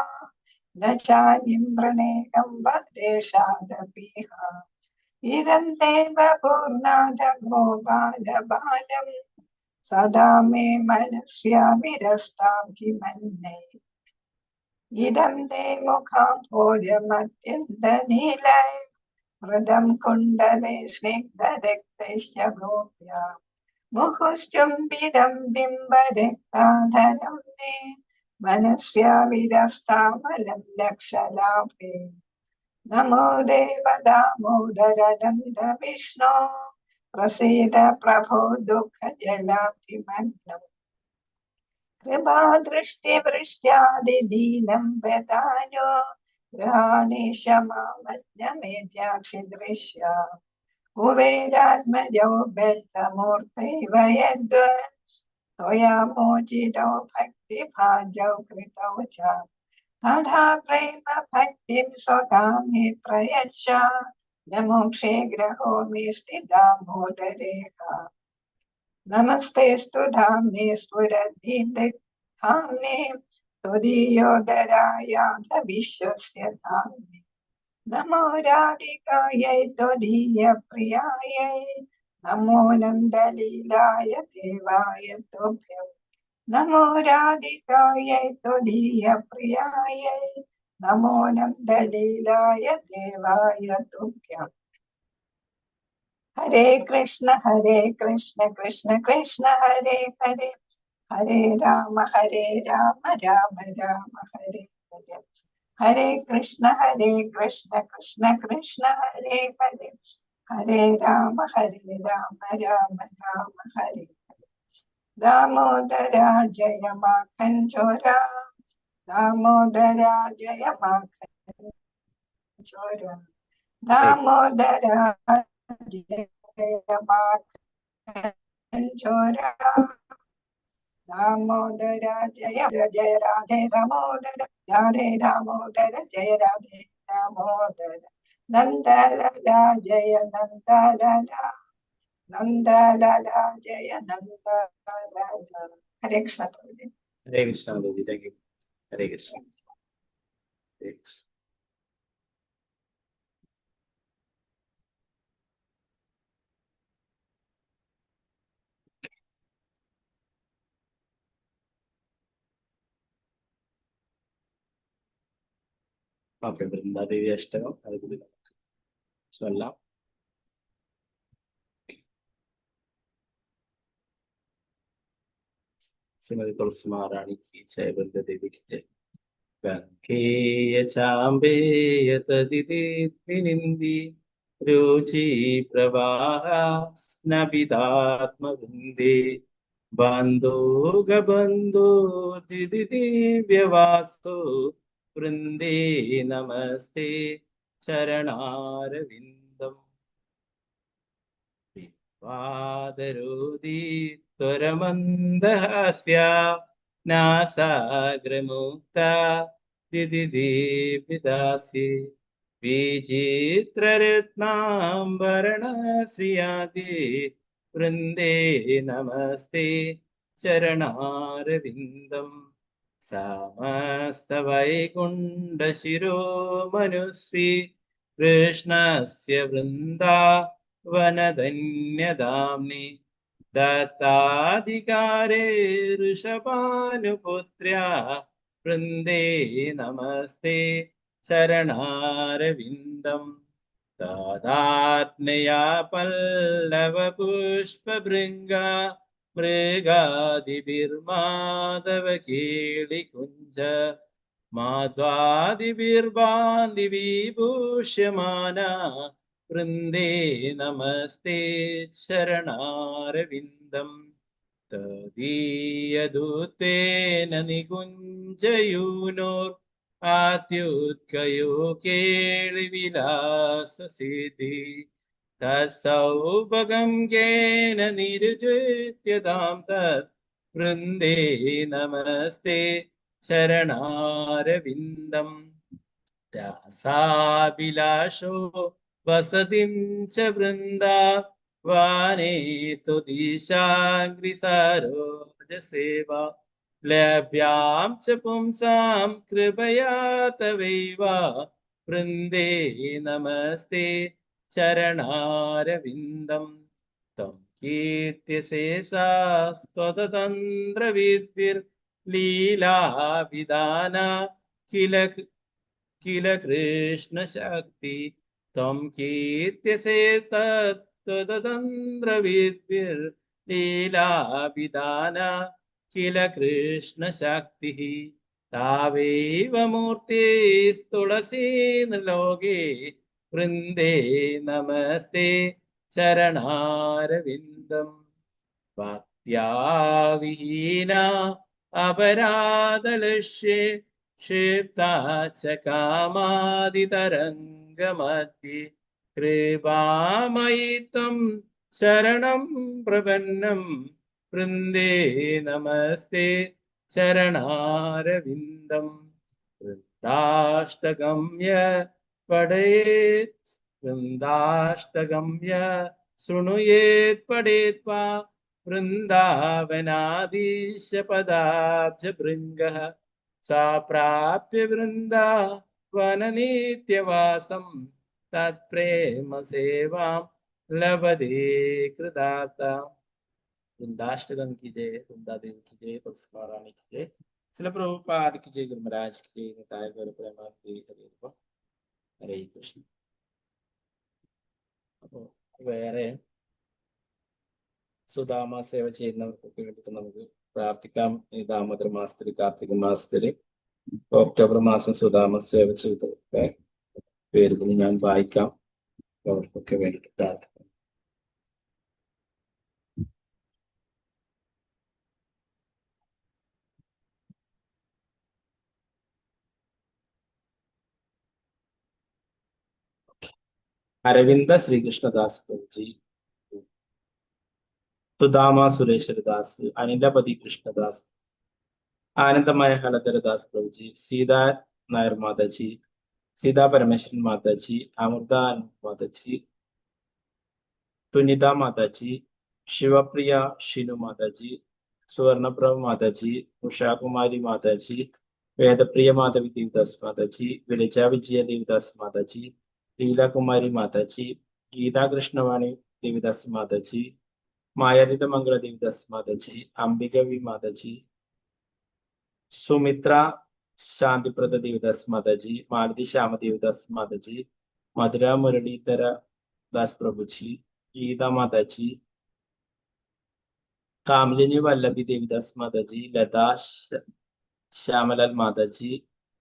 [SPEAKER 7] न चान्यं वृणेकं वदेशादपीह इदं देव पूर्णादगो बालबालं सदा मे मनस्या विरस्तां किमन्ये इदं ते मुखाम्भोजमत्यन्तनीलय मृदं कुण्डले स्निग्धरक्तैश्च गोप्या मुहुश्चुम्बितं बिम्बरक्ताधरं मे मनस्या विरस्तामलं लक्षलाभे नमो देव दामोदरनन्द विष्णो प्रसीद प्रभो दुःखजलाब्धिमग्नम् कृपादृष्टिवृष्ट्यादिदीनं वदानो ग्रहाणेशमामज्ञमेत्याक्षिदृश्या कुबेरात्मजो बद्धमूर्तैव यद्वत् त्वया मोचितो भक्तिभाजौ कृतौ च तथा प्रेम भक्तिं स्वकामे प्रयच्छ न मोक्षे ग्रहो मे स्थिदामोदरेखा नमस्तेस्तु धाम्ने स्फुरद्धिधाम्ने त्वदीयोदरायाध विश्वस्य धाम्ने नमो राधिकायै त्वदीयप्रियायै नमो नन्दलीलाय देवाय तुभ्यं नमो राधिकायै त्वदीयप्रियायै नमो नन्दलीलाय देवाय तुभ्यम् हरे कृष्ण कृष्ण कृष्ण हरे हरे हरे राम राम राम हरे हरे हरे कृष्ण कृष्ण कृष्ण हरे हरे हरे राम राम राम हरे हरे दामोदरा जय माखन चोरा दामोदरा जय माखन चोरा दामोदरा जय माखन चोरा दामोदरा जय जय राधे दामोदर जय राधे दामोदर नंदलाला जय नंदलाला जय नंदलाला। हरे कृष्ण प्रभु।
[SPEAKER 1] हरे कृष्ण प्रभु। Thank you. Hare Krishna. Hare Krishna. Okay, Vrindadevi Ashtakam അതുകൂടി നമുക്ക് ചൊല്ലാം. ശ്രീമതി തുളസി മഹാറാണിക്ക് ജയ, വൃന്ദാദേവിക്ക് ജയ. ഗംഗേയ ചാമ്പേയ തദിതി രുചി പ്രവാഹ സ്നപിതാത്മവൃന്ദേ ബാന്ധോ ദിതി ദിവ്യവാസോ വൃന്ദേ നമസ്തേ ചരണാരവിന്ദം പാദരോദി ത്വരമന്ദഹാസ്യ നാസാഗ്രമുക്ത ദിദിദീപിദാസി വിചിത്രരത്നാംബരണ ശ്രിയാദി വൃന്ദേ നമസ്തേ ചരണാരവിന്ദം സമസ്തവൈകുണ്ഠശിരോമനുശ്രീ കൃഷ്ണസ്യ വൃന്ദാവനധന്യധാംനി ദത്താധികാരേ ഋഷഭാനുപുത്ര്യാ വൃന്ദേ നമസ്തേ ചരണാരവിന്ദം ദാതാത്മയാ പല്ലവപുഷ്പഭൃംഗ മൃഗാദിഭിർമാധവകേളികുഞ്ച മാധ്വാദിഭിർബാന്ധിവിഭൂഷ്യമാന വൃന്ദേ നമസ്തേ ചരണാരവിന്ദം തദീയദൂതേന നികുഞ്ചയൂനോർ ആത്യുത്കയോ കേളിവിലാസസിദ്ധി തത്സൗഭഗം കേന നിരുചിത്യതാം തത് വൃന്ദേ നമസ്തേ ചരണാരവിന്ദം രാസാഭിലാഷോ വസതിം ച വൃന്ദാവനേ തുദിശാഗ്രിസരോജസേവ ലഭ്യാം ച പുംസാം കൃപയാ തവൈവ വൃന്ദേ നമസ്തേ ചരണാരവിന്ദം ത്വം കീർത്യശേഷാസ്ത്വതന്ത്രവിദ്ഭിർ ലീലാവിധാന കില കൃഷ്ണശക്തി ത്വം കീർത്യശേഷാസ്ത്വതന്ത്രവിദ്ഭിർ ലീലാവിധാന കില കൃഷ്ണശക്തി താവൈവ മൂർത്തിസ്തുളസീ ലോകേ വൃന്ദേ നമസ്തേ ചരണാരവിന്ദം ഭക്ത്യാ വിഹീന അപരാധലക്ഷ്യേ ക്ഷിപ്താ ച കാമാദിതരംഗമധ്യേ കൃപാമയി ത്വം ശരണം പ്രപന്നം വൃന്ദേ നമസ്തേ ചരണാരവിന്ദം വൃന്ദാഷ്ടഗമ്യ പഠയേത് വൃന്ദാഷ്ടഗമ്യ ശൃണുയേത് പഠേത് വാ വൃന്ദാവനാദീശ പദാബ്ജ ഭൃംഗഃ സാ പ്രാപ്യ വൃന്ദാവനനിത്യവാസം തത്പ്രേമ സേവാം ലഭതേ കൃതാത. वृंदाष्टकम की जय, वृंदादेव की जय, तुलसी महारानी की जय, श्रील प्रभुपाद की जय, गुरु महाराज की जय, निताय गौर प्रेमानंद हरे कृष्ण. അപ്പോൾ വേറെ സുദാമ സേവ ചെയ്യുന്നവർക്കൊക്കെ വേണ്ടിയിട്ട് നമുക്ക് പ്രാർത്ഥിക്കാം. ഈ ദാമോദര മാസത്തിൽ, കാർത്തിക മാസത്തില്, ഒക്ടോബർ മാസം സുദാമ സേവ ചെയ്തവരുടെ പേരുകൾ ഞാൻ വായിക്കാം. അവർക്കൊക്കെ വേണ്ടിയിട്ട് പ്രാർത്ഥിക്കാം. അരവിന്ദ ശ്രീകൃഷ്ണദാസ് പ്രഭുജി, സുദാമ സുരേശ്വരദാസ്, അനിലപതി കൃഷ്ണദാസ്, ആനന്ദമയ ഹലധരദാസ് പ്രഭുജി, സീതാ നായർ മാതാജി, സീതാ പരമേശ്വരൻ മാതാജി, അമൃത മാതാജി, തുനിത മാതാജി, ശിവപ്രിയ ഷിനു മാതാജി, സുവർണപ്രഭ മാതാജി, ഉഷാകുമാരി മാതാജി, വേദപ്രിയ മാധവി ദേവദാസ് മാതാജി, വിരജ വിജയ ദേവദാസ് മാതാജി, ലീലാകുമാരി മാതാജി, ഗീതാകൃഷ്ണവാണി ദേവദാസ് മാതാജി, മായാതീത മംഗള ദേവദാസ് മാതാജി, അംബിക വി മാതാജി, സുമിത്ര ശാന്തിപ്രദ ദേവദാസ് മാതാജി, മാലതി ശ്യാമ ദേവദാസ് മാതാജി, മധുര മുരളീധര ദാസ് പ്രഭുജി, ഗീത മാതാജി, കാമലിനി വല്ലഭി ദേവദാസ് മാതാജി, ലതാ ശ്യാമലാൽ മാതാജി,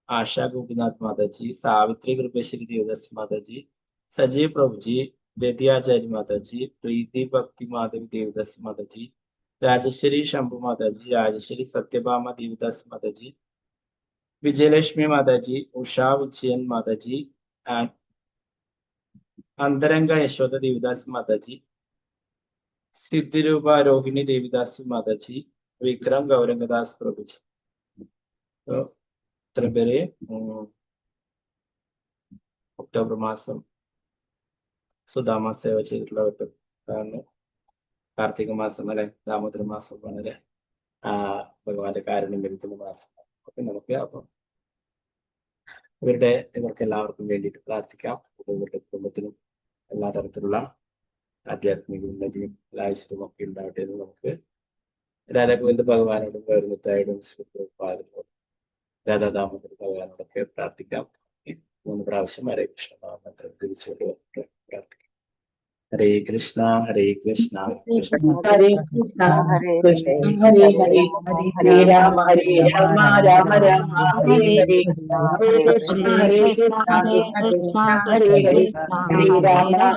[SPEAKER 1] ആശാ ഗോപിനാഥ് മാതാജി, സാവിത്രി കൃപേശ്വരി ദേവദാസ് മാതാജി, സജീവ് പ്രഭുജി, രതിയാചാരി മാതാജി, പ്രീതി ഭക്തി മാധവി ദേവദാസ് മാതാജി, രാജശ്വരി ശംഭു മാതാജി, രാജശ്വരി സത്യഭാമ ദേവദാസ് മാതാജി, വിജയലക്ഷ്മി മാതാജി, ഉഷാ വിജയൻ മാതാജി, അന്തരംഗ യശോദ ദേവദാസ് മാതാജി, സിദ്ധിരൂപ രോഹിണി ദേവിദാസ് മാതാജി, വിക്രം ഗൗരംഗദാസ് പ്രഭുജി. എത്ര പേര് ഒക്ടോബർ മാസം സുധാമ സേവ ചെയ്തിട്ടുള്ളവർക്ക്? കാരണം കാർത്തിക മാസം അല്ലെ, ദാമോദര മാസം വളരെ ഭഗവാന്റെ കാരുണ്യം ലഭിക്കുന്ന മാസം. അപ്പൊ നമുക്ക് അപ്പം ഇവർക്ക് എല്ലാവർക്കും വേണ്ടിയിട്ട് പ്രാർത്ഥിക്കാം. ഇവരുടെ കുടുംബത്തിനും എല്ലാ തരത്തിലുള്ള ആധ്യാത്മിക ഉന്നതിയും ഐശ്വര്യവും ഒക്കെ ഉണ്ടാവട്ടെ എന്ന് നമുക്ക് രാധാഗോവിന്ദ ഭഗവാനോടും വേർമുത്തായോടും രാധാ ദാമോദര ഭഗവാനോടൊക്കെ പ്രാർത്ഥിക്കാം. 3 പ്രാവശ്യം ഹരേ കൃഷ്ണ മഹാമന്ത്രം തിരിച്ചുകൊണ്ട് പ്രാർത്ഥിക്കാം. ഹരേ കൃഷ്ണ ഹരേ കൃഷ്ണ കൃഷ്ണ
[SPEAKER 11] ഹരേ കൃഷ്ണ ഹരേ കൃഷ്ണ ഹരേ ഹരേ ഹരേ രാമ രാമ രാമ ഹരേ ഹരേ ഹരേ കൃഷ്ണ ഹരേ കൃഷ്ണ കൃഷ്ണ ഹരേ ഹരേ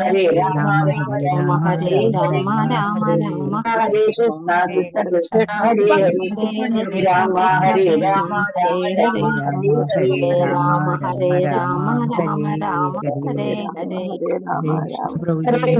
[SPEAKER 11] ഹരേ രാമ രാമ രാമ ഹരേ രാമ രാമ രാമ ഹരേ കൃഷ്ണ കൃഷ്ണ കൃഷ്ണ ഹരേ ഹരേ ഹരേ രാമ രാമ രാമ ഹരേ രാമ ഹരേ രാമ രാമ രാമ ഹരേ ഹരേ ഹരേ രാമ രാമ ഹരേ